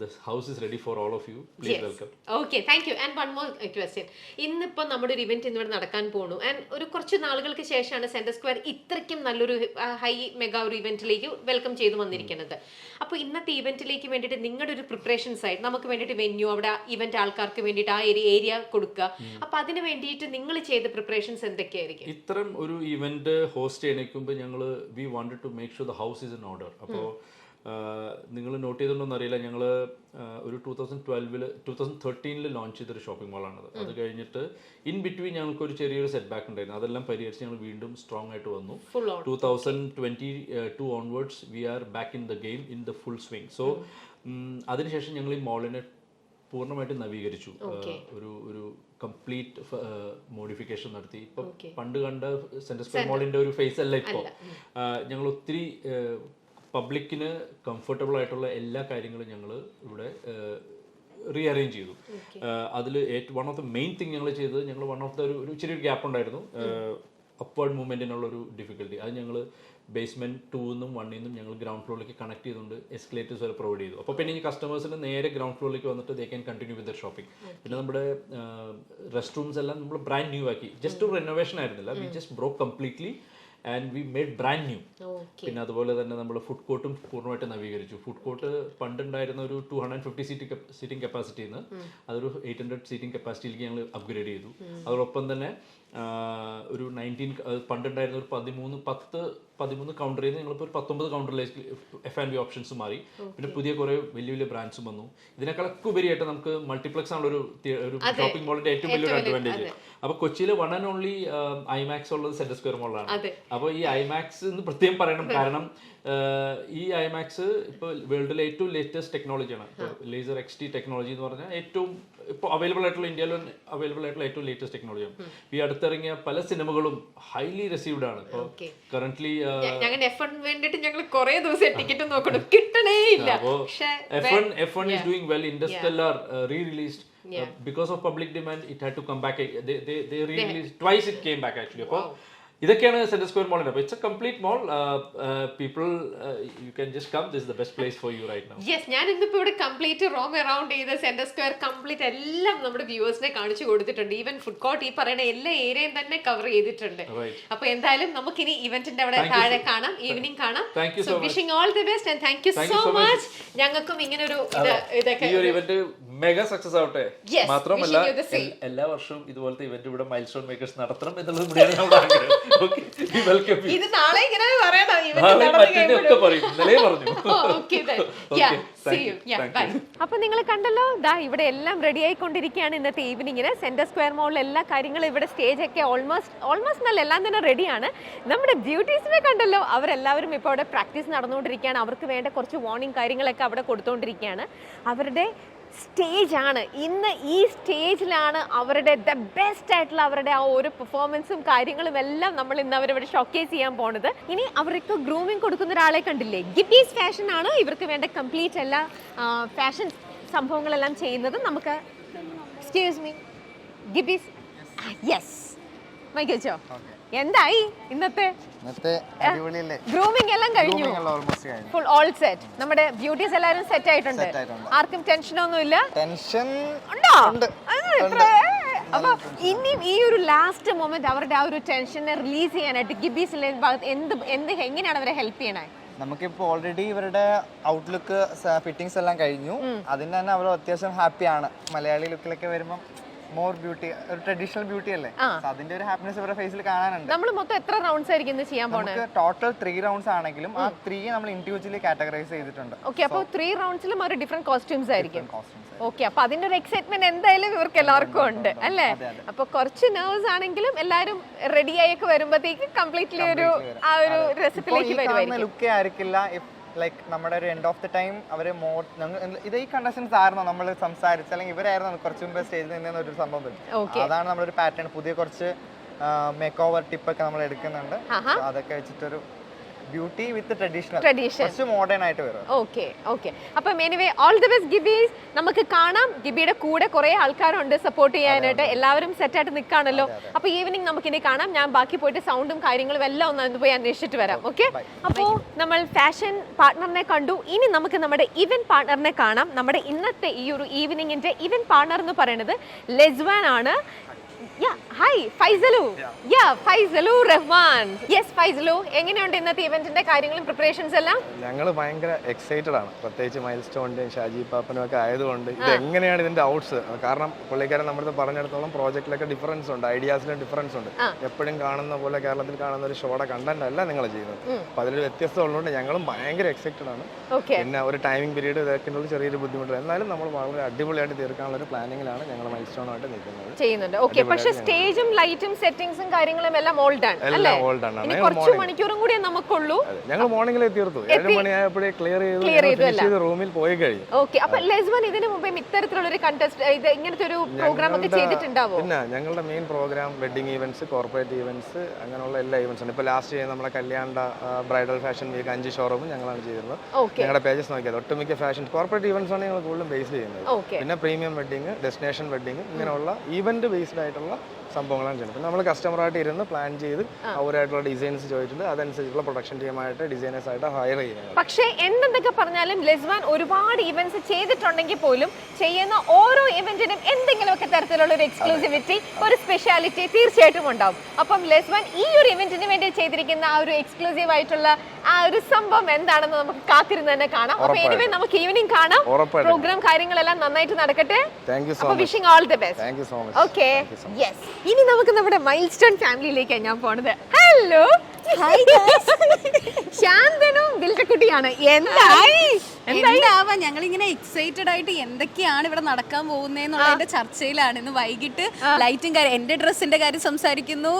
the house is ready for all of you. Please welcome. Okay, thank you. And one more question. ഇന്നിപ്പോൾ നമ്മുടെ ഒരു ഇവന്റ് ഇന്നിവിടെ നടക്കാൻ പോകുന്നു. ആൻഡ് ഒരു കുറച്ച് നാളുകൾക്ക് ശേഷമാണ് സെന്റർ സ്ക്വയർ ഇത്രയ്ക്കും നല്ലൊരു ഹൈ മെഗാ ഒരു ഇവന്റിലേക്ക് വെൽക്കം ചെയ്ത് വന്നിരിക്കുന്നത്. അപ്പോൾ ഇന്നത്തെ ഇവന്റിലേക്ക് വേണ്ടിയിട്ട് നിങ്ങളുടെ ഒരു പ്രിപ്പറേഷൻസ് ആയിട്ട് നമുക്ക് വേണ്ടിയിട്ട് വെന്യൂ, അവിടെ ഇവന്റ് ആൾക്കാർക്ക് വേണ്ടിയിട്ട് ആ ഏരിയ കൊടുക്കുക. അപ്പൊ അതിന് വേണ്ടിയിട്ട് നിങ്ങൾ ചെയ്ത പ്രിപ്പറേഷൻസ് എന്തൊക്കെയായിരിക്കും? ഇത്തരം ഒരു ഇവന്റ് ഹോസ്റ്റ് ചെയ്യണേക്കുമ്പോൾ ഞങ്ങൾ we wanted to make sure the house is in order. അപ്പോൾ നിങ്ങൾ നോട്ട് ചെയ്തിട്ടുണ്ടോന്ന് അറിയില്ല, ഞങ്ങൾ ഒരു 2013 ലോഞ്ച് ചെയ്തൊരു ഷോപ്പിംഗ് മാളാണത്. അത് കഴിഞ്ഞിട്ട് ഇൻ ബിറ്റ്വീൻ ഞങ്ങൾക്ക് ഒരു ചെറിയൊരു സെറ്റ് ബാക്ക് ഉണ്ടായിരുന്നു. അതെല്ലാം പരിഹരിച്ച് ഞങ്ങൾ വീണ്ടും സ്ട്രോങ് ആയിട്ട് വന്നു. 2022 onwards we are back in the game in the full swing. So അതിനുശേഷം ഞങ്ങൾ ഈ മോളിനെ പൂർണ്ണമായിട്ട് നവീകരിച്ചു. ഒരു കംപ്ലീറ്റ് മോഡിഫിക്കേഷൻ നടത്തി. ഇപ്പം പണ്ട് കണ്ട സെൻറ്റർ സ്ക്വയർ മോളിന്റെ ഒരു ഫേസ് അല്ല ഇപ്പോൾ. ഞങ്ങൾ ഒത്തിരി പബ്ലിക്കിന് കംഫർട്ടബിൾ ആയിട്ടുള്ള എല്ലാ കാര്യങ്ങളും ഞങ്ങൾ ഇവിടെ റീഅറേഞ്ച് ചെയ്തു. അതിൽ one of the main thing ഞങ്ങൾ ചെയ്തത്, ഞങ്ങൾ വൺ ഓഫ് ദ ഒരു ചെറിയൊരു ഗ്യാപ്പ് ഉണ്ടായിരുന്നു അപ്വേർഡ് മൂവ്മെന്റിനുള്ളൊരു ഡിഫിക്കൽട്ടി. അത് ഞങ്ങൾ ബേസ്മെന്റ് 2-ന്നും 1-ന്നും ഞങ്ങൾ ഗ്രൗണ്ട് ഫ്ലോറിലേക്ക് കണക്ട് ചെയ്തുകൊണ്ട് എസ്കലേറ്റേഴ്സ് വരെ പ്രൊവൈഡ് ചെയ്തു. അപ്പോൾ പിന്നെ ഈ കസ്റ്റമേഴ്സിന് നേരെ ഗ്രൗണ്ട് ഫ്ലോറിലേക്ക് വന്നിട്ട് they can continue with the shopping. പിന്നെ നമ്മുടെ റെസ്റ്റ് റൂംസ് എല്ലാം നമ്മൾ ബ്രാൻഡ് ന്യൂ ആക്കി. ജസ്റ്റ് ഒരു റെനോവേഷൻ ആയിരുന്നില്ല, we just broke completely and we made brand new. പിന്നെ അതുപോലെ തന്നെ നമ്മൾ ഫുഡ് കോർട്ടും പൂർണ്ണമായിട്ട് നവീകരിച്ചു. ഫുഡ് കോർട്ട് പണ്ടുണ്ടായിരുന്ന ഒരു 250 സീറ്റിംഗ് കപ്പാസിറ്റിന്ന് അതൊരു 800 സീറ്റിംഗ് കപ്പാസിറ്റിയിലേക്ക് ഞങ്ങൾ അപ്ഗ്രേഡ് ചെയ്തു. അതോടൊപ്പം തന്നെ ഒരു 19 പണ്ടുണ്ടായിരുന്ന ഒരു 13 കൗണ്ടറിൽ നിന്ന് ഞങ്ങളിപ്പോൾ ഒരു 19 കൗണ്ടറിലേക്ക് F&B ഓപ്ഷൻസ് മാറി. പിന്നെ പുതിയ കുറെ വലിയ വലിയ ബ്രാൻഡ്സും വന്നു. ഇതിനേക്കാളൊക്കെ ഉപരിയായിട്ട് നമുക്ക് മൾട്ടിപ്ലക്സ് ആണ് ഒരു ഷോപ്പിംഗ് മോളിന്റെ ഏറ്റവും വലിയൊരു അഡ്വാൻറ്റേജ്. അപ്പൊ കൊച്ചിയിൽ വൺ ആൻഡ് ഓൺലി ഐമാക്സ് ഉള്ളത് സെന്റർ സ്ക്വയർ മോളിലാണ്. അപ്പോൾ ഈ ഐമാക്സ് എന്ന് പ്രത്യേകം പറയണം, കാരണം ഈ ഐമാക്സ് ഇപ്പോൾ വേൾഡിലെ ഏറ്റവും ലേറ്റസ്റ്റ് ടെക്നോളജിയാണ്. ഇപ്പോൾ ലേസർ XT ടെക്നോളജി എന്ന് പറഞ്ഞാൽ ഏറ്റവും ഇപ്പോൾ അവൈലബിൾ ആയിട്ടുള്ള ഇന്ത്യയിൽ അവൈലബിൾ ആയിട്ടുള്ള ഏറ്റവും ലേറ്റസ്റ്റ് ടെക്നോളജിയാണ്. ഈ അടുത്തിറങ്ങിയ പല സിനിമകളും ഹൈലി റിസീവ്ഡ് ആണ്. ഇപ്പോൾ കറന്റ്ലി ഞങ്ങൾ കുറേ ദിവസം ടിക്കറ്റ് നോക്കണം, കിട്ടണേ ഇല്ല. F1 is doing well. Interstellar re-released because of public demand. It had to come back. They re-released twice. It came back actually. അപ്പോൾ ഇതൊക്കെയാണ് സെന്റർ സ്ക്വയർ മോളിന്റെ. അപ്പോൾ it's a complete mall. People you can just come. This is the best place for you right now. Yes, ഞാൻ ഇന്നിപ്പോൾ ഇവിടെ complete roam around ചെയ്ത് Centre Square complete എല്ലാം നമ്മുടെ വ്യൂവേഴ്സിനെ കാണിച്ചു കൊടുത്തിട്ടുണ്ട്. ഈവൻ ഫുഡ് കോർട്ട് ഈ പറയുന്ന എല്ലാ ഏരിയയും തന്നെ കവർ ചെയ്തിട്ടുണ്ട്. അപ്പോൾ എന്തായാലും നമുക്കിനി ഇവന്റിന്റെ അവിടെ താഴെ കാണാം, ഈവനിങ് കാണാം. So wishing all the best and thank you so much. ഞങ്ങൾക്കും ഇങ്ങനെ ഒരു ഇതൊക്കെ ഈ ഒരു ഇവന്റ് മെഗാ സക്സസ് ആവട്ടെ. മാത്രമല്ല എല്ലാ വർഷവും ഇതുപോലത്തെ ഇവന്റ് ഇവിടെ മൈൽ സ്റ്റോൺ മേക്കേഴ്സ് നടത്തണം എന്നുള്ളത് കൂടിയാണ് നമ്മുടെ ആഗ്രഹം. ഇത് നാളെ ഇങ്ങനെ പറയണം. അപ്പൊ നിങ്ങൾ കണ്ടല്ലോ, ദാ ഇവിടെ എല്ലാം റെഡി ആയിക്കൊണ്ടിരിക്കുകയാണ്. ഇന്നത്തെ ഈവനിങ്ങിന് സെന്റർ സ്ക്വയർ മോളിൽ എല്ലാ കാര്യങ്ങളും ഇവിടെ സ്റ്റേജ് ഒക്കെ ഓൾമോസ്റ്റ് നല്ല എല്ലാം തന്നെ റെഡിയാണ്. നമ്മുടെ ബ്യൂട്ടീസിനെ കണ്ടല്ലോ, അവരെല്ലാവരും ഇപ്പോൾ അവിടെ പ്രാക്ടീസ് നടന്നുകൊണ്ടിരിക്കുകയാണ്. അവർക്ക് വേണ്ട കുറച്ച് വാർണിംഗ് കാര്യങ്ങളൊക്കെ അവിടെ കൊടുത്തുകൊണ്ടിരിക്കുകയാണ്. അവരുടെ സ്റ്റേജ് ആണ് ഇന്ന്. ഈ സ്റ്റേജിലാണ് അവരുടെ ദ ബെസ്റ്റ് ആയിട്ടുള്ള അവരുടെ ആ ഒരു പെർഫോമൻസും കാര്യങ്ങളും എല്ലാം നമ്മൾ ഇന്ന് അവരിവിടെ ഷോക്കേസ് ചെയ്യാൻ പോണത്. ഇനി അവർക്ക് ഗ്രൂമിങ് കൊടുക്കുന്ന ഒരാളെ കണ്ടില്ലേ, ഗിബീസ് ഫാഷൻ ആണ് ഇവർക്ക് വേണ്ട കംപ്ലീറ്റ് എല്ലാ ഫാഷൻ സംഭവങ്ങളെല്ലാം ചെയ്യുന്നത്. നമുക്ക് എക്സ്ക്യൂസ് മീ, ഗിബീസ്. യെസ്, മൈക്ക് വെച്ചോ. എന്തായി ഇന്നത്തെ ഗ്രൂമിംഗ് എല്ലാം കഴിഞ്ഞു? Full all set. നമ്മുടെ ബ്യൂട്ടീസ് എല്ലാവരും സെറ്റ് ആയിട്ടുണ്ട്. ആർക്കും ടെൻഷനൊന്നും ഇല്ല? ടെൻഷൻ ഉണ്ടോ? അപ്പൊ ഇനിയും ഈ ഒരു ലാസ്റ്റ് മൊമെന്റ് അവരുടെ ആ ഒരു ടെൻഷനെ റിലീസ് ചെയ്യാനായിട്ട് ഗിബീസിലെ എങ്ങനെയാണ് അവരെ ഹെൽപ്പ് ചെയ്യണേ? നമുക്കിപ്പോൾ ഓൾറെഡി ഇവരുടെ ഔട്ട്ലുക്ക് ഫിറ്റിംഗ്സ് എല്ലാം കഴിഞ്ഞു. അതിന് തന്നെ അവർ അത്യാവശ്യം ഹാപ്പിയാണ്. മലയാളി ലുക്കിലൊക്കെ വരുമ്പോൾ മോർ ബ്യൂട്ടി, ഒരു ട്രഡീഷണൽ ബ്യൂട്ടി അല്ലേ, അതിന്റെ ഒരു ഹാപ്പിനെസ് ഇവരുടെ ഫേസിൽ കാണാനുണ്ട്. നമ്മൾ മൊത്തം എത്ര റൗണ്ട്സ് ആയിരിക്കും ചെയ്യാൻ പോകുന്നത്? ടോട്ടൽ 3 റൗണ്ട്സ് ആണെങ്കിലും ആ 3 നമ്മൾ ഇൻഡിവിജ്വലി കാറ്റഗറൈസ് ചെയ്തിട്ടുണ്ട്. ഓക്കെ, അപ്പോൾ 3 റൗണ്ട്സിലും ഒരു ഡിഫറെന്റ് കോസ്റ്റ്യൂംസ് ആയിരിക്കും. ഓക്കെ, അപ്പൊ അതിന്റെ ഒരു എക്സൈറ്റ്മെന്റ് എന്തായാലും ഇവർക്ക് എല്ലാവർക്കും ഉണ്ട് അല്ലേ? അപ്പൊ കുറച്ച് നെർവ്സ് ആണെങ്കിലും എല്ലാരും റെഡി ആയൊക്കെ വരുമ്പോഴത്തേക്ക് കംപ്ലീറ്റ്ലി ഒരു ആ ഒരു രസത്തിലേക്ക് വരുമായിരിക്കും. ലുക്കേ ആയിരിക്കില്ല ലൈക്ക് നമ്മുടെ ഒരു എൻഡ് ഓഫ് ദി ടൈം അവർ ഇത് ഈ കണ്ടസ്റ്റൻസ് ആയിരുന്നു നമ്മൾ സംസാരിച്ച്, അല്ലെങ്കിൽ ഇവരായിരുന്നു കുറച്ച് മുമ്പ് സ്റ്റേജിൽ നിന്നൊരു സംഭവം വരും. അതാണ് നമ്മളൊരു പാറ്റേൺ, പുതിയ കുറച്ച് മേക്ക് ഓവർ ടിപ്പൊക്കെ നമ്മൾ എടുക്കുന്നുണ്ട്. അതൊക്കെ വെച്ചിട്ടൊരു ബ്യൂട്ടി വിത്ത് ട്രഡീഷണൽ കുറച്ച് മോഡേൺ ആയിട്ട് വരും. Okay okay. അപ്പം എനിവേ ഓൾ ദി ബെസ്റ്റ് ഗിബി. നമുക്ക് കാണാം ഗിബിയുടെ കൂടെ കുറെ ആൾക്കാരുണ്ട് സപ്പോർട്ട് ചെയ്യാനായിട്ട്, എല്ലാവരും സെറ്റായിട്ട് നിൽക്കാണല്ലോ. അപ്പൊ ഈവനിങ് നമുക്കിനി കാണാം. ഞാൻ ബാക്കി പോയിട്ട് സൗണ്ടും കാര്യങ്ങളും എല്ലാം ഒന്ന് പോയി അന്വേഷിച്ചിട്ട് വരാം. ഓക്കെ. അപ്പോൾ നമ്മൾ ഫാഷൻ പാർട്ട്ണറിനെ കണ്ടു. ഇനി നമുക്ക് നമ്മുടെ ഇവന്റ് പാർട്ട്ണറിനെ കാണാം. നമ്മുടെ ഇന്നത്തെ ഈ ഒരു ഈവനിങ്ങിന്റെ ഇവന്റ് പാർട്ട്ണർ എന്ന് പറയുന്നത് ലെസ്വാൻ ആണ്. ഹായ് ഫൈസലു. ഫൈസലു റഹ്മാൻ. യെസ് ഫൈസലു, എങ്ങനെയുണ്ട് ഇന്നത്തെ ഇവന്റിന്റെ കാര്യങ്ങളും പ്രിപ്പറേഷൻസ് എല്ലാം? ഞങ്ങൾ ഭയങ്കര എക്സൈറ്റഡ് ആണ്, പ്രത്യേകിച്ച് മൈൽ സ്റ്റോണിന്റെയും ഷാജി പാപ്പനും ഒക്കെ ആയതുകൊണ്ട് ഇത് എങ്ങനെയാണ് ഇതിന്റെ ഔട്ട്സ്. കാരണം പുള്ളിക്കാരൻ നമ്മുടെ പറഞ്ഞിടത്തോളം പ്രോജക്റ്റിലൊക്കെ ഡിഫറൻസ് ഉണ്ട്, ഐഡിയാസിലും ഡിഫറൻസ് ഉണ്ട്. എപ്പോഴും കാണുന്ന പോലെ കേരളത്തിൽ കാണുന്ന ഒരു ഷോയുടെ കണ്ടന്റ് അല്ല നിങ്ങൾ ചെയ്യുന്നത്. അപ്പൊ അതിലൊരു വ്യത്യസ്തം ഉള്ളതുകൊണ്ട് ഞങ്ങളും ഭയങ്കര എക്സൈറ്റഡ് ആണ്. പിന്നെ ഒരു ടൈമിംഗ് പീരീഡ് ഇതൊക്കെയുള്ള ചെറിയൊരു ബുദ്ധിമുട്ട്, എന്നാലും നമ്മൾ വളരെ അടിപൊളിയായിട്ട് തീർക്കാനുള്ള ഒരു പ്ലാനിങ്ങിലാണ് ഞങ്ങൾ മൈൽ സ്റ്റോണായിട്ട് നിൽക്കുന്നത്. ചെയ്യുന്നുണ്ട്. ഓക്കെ. പക്ഷേ സ്റ്റേജും ലൈറ്റും സെറ്റിംഗ്സും കാര്യങ്ങളും എല്ലാം ഓൾഡ് ആണ് അല്ലേ? ഇനി കുറച്ച് മണിക്കൂറും കൂടി നമുക്കുള്ളൂ. ഞങ്ങൾ മോർണിംഗിൽ തീർത്തു, 7 മണിയായപ്പോഴേ ക്ലിയർ ചെയ്ത് റൂമിൽ പോയി കഴിഞ്ഞു. ഓക്കെ. അപ്പൊ ലെസ്വാൻ ഇതിനു മുമ്പേ ഇത്തരത്തിലുള്ള ഒരു കണ്ടസ്റ്റ് ഇങ്ങനത്തെ ഒരു പ്രോഗ്രാം ഒക്കെ ചെയ്തിട്ടുണ്ടാവോ? പിന്നെ ഞങ്ങളുടെ main programme wedding events, corporate events, അങ്ങനെയുള്ള എല്ലാ ഈവന്റ്സ് ഉണ്ട്. ഇപ്പൊ ലാസ്റ്റ് ചെയ്യുന്ന നമ്മളെ കല്യാണ ബ്രൈഡൽ ഫാഷൻ വീക്ക് 5 ഷോറൂമും ഞങ്ങളാണ് ചെയ്തിരുന്നത്. ഞങ്ങളുടെ പേജസ് നോക്കിയത് ഒട്ടുമിക്ക ഫാഷൻ കോർപ്പറേറ്റ് ഈവന്റ്സ് ആണ് ഞങ്ങൾ കൂടുതലും ബേസ് ചെയ്യുന്നത്. പിന്നെ പ്രീമിയം വെഡിങ്, ഡെസ്റ്റിനേഷൻ വെഡിങ്, ഇങ്ങനെയുള്ള ഈവന്റ് ബേസ്ഡ് ആയിട്ടുള്ള സംഭവങ്ങളാണ് ചെയ്യുന്നത്. പിന്നെ നമ്മൾ കസ്റ്റമറായിട്ട് ഇരുന്ന് പ്ലാൻ ചെയ്ത് അവരായിട്ടുള്ള ഡിസൈൻസ് ചോദിച്ചിട്ട് അതനുസരിച്ചുള്ള പ്രൊഡക്ഷൻ ടീമായിട്ട് ഡിസൈനേഴ്സ് ആയിട്ട് ഹയർ ചെയ്യുന്നത്. പക്ഷേ എന്തൊക്കെ പറഞ്ഞാലും ലെസ്വാൻ ഒരുപാട് ഇവന്റ്സ് ചെയ്തിട്ടുണ്ടെങ്കിൽ പോലും ചെയ്യുന്ന ഓരോ ഇവന്റിനും എന്തെങ്കിലുമൊക്കെ തരത്തിലുള്ള ഒരു എക്സ്ക്ലൂസിവിറ്റി, ഒരു സ്പെഷ്യാലിറ്റി തീർച്ചയായിട്ടും ഉണ്ടാവും. അപ്പം ലെസ്വാൻ ഈ ഒരു ഇവന്റിന് വേണ്ടി ചെയ്തിരിക്കുന്ന ആ ഒരു എക്സ്ക്ലൂസീവ് ആയിട്ടുള്ള ആ ഒരു സംഭവം എന്താണെന്ന് നമുക്ക് കാത്തിരുന്ന് തന്നെ കാണാം. അപ്പൊ എനിവേ നമുക്ക് ഈവനിങ് കാണാം. പ്രോഗ്രാം കാര്യങ്ങളെല്ലാം നന്നായിട്ട് നടക്കട്ടെ. അപ്പൊ wishing all the best. Thank you so much. Okay. Yes. ഇനി നമുക്ക് നമ്മുടെ മൈൽ സ്റ്റോൺ ഫാമിലിയിലേക്കാണ് ഞാൻ പോണത്. ഹലോ ശാന്തനും ബിൽറ്റക്കുട്ടിയാണ്. എന്താവാ ഞങ്ങളിങ്ങനെ എക്സൈറ്റഡ് ആയിട്ട് എന്തൊക്കെയാണ് ഇവിടെ നടക്കാൻ പോകുന്നതെന്നുള്ളതിന്റെ ചർച്ചയിലാണ്. ഇന്ന് വൈകിട്ട് ലൈറ്റും കാര്യം, എന്റെ ഡ്രസ്സിന്റെ കാര്യം സംസാരിക്കുന്നു.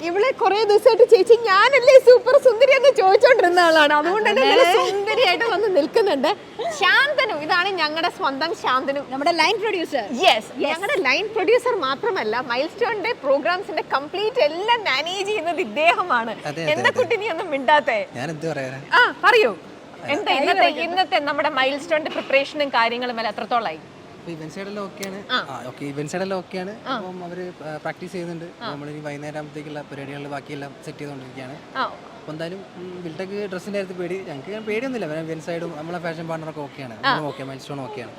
ഇവിടെ കുറെ ദിവസമായിട്ട് ചേച്ചി ഞാനല്ലേ സൂപ്പർ സുന്ദരി എന്ന് ചോദിച്ചോണ്ടിരുന്ന ആളാണ്. അതുകൊണ്ട് തന്നെ സുന്ദരിയായിട്ട് വന്ന് നിൽക്കുന്നുണ്ട്. ശാന്തനും, ഇതാണ് ഞങ്ങളുടെ സ്വന്തം ശാന്തനും, നമ്മുടെ ലൈൻ പ്രൊഡ്യൂസർ. യെസ്, ഞങ്ങളുടെ ലൈൻ പ്രൊഡ്യൂസർ മാത്രമല്ല മൈൽ സ്റ്റോണിന്റെ പ്രോഗ്രാംസിന്റെ കംപ്ലീറ്റ് എല്ലാം മാനേജ് ചെയ്യുന്നത് ഇദ്ദേഹമാണ്. എന്താ കുട്ടി നീ ഒന്നും മിണ്ടാത്തേ? പറയൂ, എന്താ ഇന്നത്തെ നമ്മുടെ മൈൽ സ്റ്റോണിന്റെ പ്രിപ്പറേഷനും കാര്യങ്ങളും എല്ലാം എത്രത്തോളായി? ഇവന്റ് സൈഡെല്ലാം ഓക്കെയാണ്. ഇവന്റ് സൈഡെല്ലാം ഓക്കെയാണ്. അപ്പം അവര് പ്രാക്ടീസ് ചെയ്യുന്നുണ്ട്. നമ്മളിനി വൈകുന്നേരം ആകുമ്പോഴത്തേക്കുള്ള പരിപാടികളിൽ ബാക്കിയെല്ലാം സെറ്റ് ചെയ്തുകൊണ്ടിരിക്കുകയാണ്. അപ്പോൾ എന്തായാലും ബിൽടെക് ഡ്രസ്സിന്റെ കാര്യത്തിൽ പേടി ഞങ്ങൾക്ക് പേടിയൊന്നുമില്ല. ഇവന്റ് സൈഡും നമ്മളെ ഫാഷൻ പാർട്ണറൊക്കെ ഓക്കെയാണ്. മൈൽ സ്റ്റോൺ ഓക്കെയാണ്.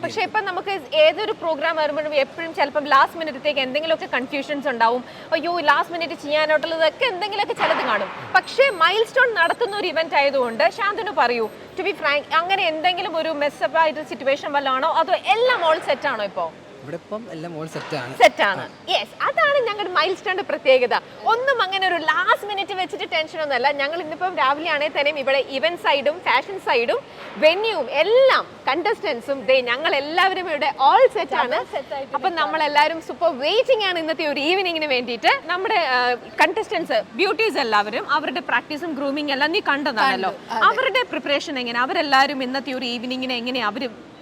പക്ഷേ ഇപ്പം നമുക്ക് ഏതൊരു പ്രോഗ്രാം വരുമ്പോഴും എപ്പോഴും ചിലപ്പോൾ ലാസ്റ്റ് മിനിറ്റത്തേക്ക് എന്തെങ്കിലുമൊക്കെ കൺഫ്യൂഷൻസ് ഉണ്ടാവും. അയ്യോ ലാസ്റ്റ് മിനിറ്റ് ചെയ്യാനായിട്ടുള്ളതൊക്കെ എന്തെങ്കിലുമൊക്കെ ചിലത് കാണും. പക്ഷേ മൈൽ സ്റ്റോൺ നടത്തുന്ന ഒരു ഇവന്റ് ആയതുകൊണ്ട് ശാന്തനു പറയൂ, ടു ബി ഫ്രാങ്ക്, അങ്ങനെ എന്തെങ്കിലും ഒരു മെസ്സപ്പ് ആയിട്ട് സിറ്റുവേഷൻ വല്ലതാണോ അതോ എല്ലാം ഓൾ സെറ്റ് ആണോ? ഇപ്പോൾ ഇവിടെ ഇപ്പം എല്ലാം ഓൾ സെറ്റാണ്. യെസ്, അതാണ് ഞങ്ങളുടെ മൈൽ സ്റ്റോണിന്റെ പ്രത്യേകത. ഒന്നും അങ്ങനെ ഒരു ലാസ്റ്റ് മിനിറ്റ് വെച്ചിട്ട് ടെൻഷൻ ഒന്നുമല്ല. ഞങ്ങൾ ഇന്നിപ്പം രാവിലെ ആണെങ്കിൽ തന്നെയും ഇവിടെ ഇവന്റ് സൈഡും ഫാഷൻ സൈഡും വെന്യൂവും എല്ലാം കണ്ടസ്റ്റൻസും ഞങ്ങൾ എല്ലാവരും ഇവിടെ ഓൾ സെറ്റ് ആണ്. അപ്പൊ നമ്മളെല്ലാവരും സൂപ്പർ വെയിറ്റിംഗ് ആണ് ഇന്നത്തെ ഒരു ഈവനിങ്ങിന് വേണ്ടിയിട്ട്. നമ്മുടെ കണ്ടസ്റ്റൻസ് ബ്യൂട്ടീസ് എല്ലാവരും അവരുടെ പ്രാക്ടീസും ഗ്രൂമിംഗ് എല്ലാം നീ കണ്ടതാണല്ലോ. അവരുടെ പ്രിപ്പറേഷൻ എങ്ങനെ? അവരെല്ലാവരും ഇന്നത്തെ ഒരു ഈവനിങ്ങിന് എങ്ങനെയാ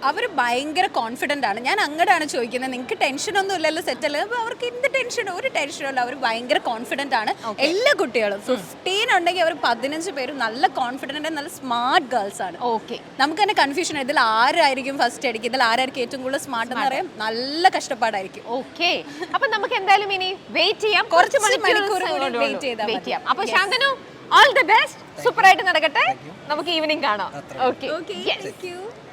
അവർ ഭയങ്കര കോൺഫിഡന്റ് ആണ്. ഞാൻ അങ്ങോട്ടാണ് ചോദിക്കുന്നത്, നിങ്ങൾക്ക് ടെൻഷൻ ഒന്നും ഇല്ലല്ലോ സെറ്റല്? അവർക്ക് എന്ത് ടെൻഷൻ? ഒരു ടെൻഷനും ഇല്ല. അവർ ഭയങ്കര കോൺഫിഡന്റ് ആണ്. എല്ലാ കുട്ടികളും 15 ഉണ്ടെങ്കിൽ അവർ 15 പേരും നല്ല കോൺഫിഡന്റ്, നല്ല സ്മാർട്ട് ഗേൾസ് ആണ്. ഓക്കെ. നമുക്ക് തന്നെ കൺഫ്യൂഷൻ, ഇതിൽ ആരായിരിക്കും ഫസ്റ്റ് അടിക്കും, ഇതിൽ ആരായിരിക്കും ഏറ്റവും കൂടുതൽ സ്മാർട്ട് എന്ന് പറയാം. നല്ല കഷ്ടപ്പാടായിരിക്കും. ഓക്കെ. അപ്പൊ നമുക്ക് എന്തായാലും ഇനി വെയിറ്റ് ചെയ്യാം, കുറച്ച് മണിക്കൂർ വെയിറ്റ് ചെയ്യാം. അപ്പൊ Shantanu, all the best. Super ആയിട്ട് നടക്കട്ടെ. നമുക്ക് ഈവനിങ് കാണാം. ഓക്കെ.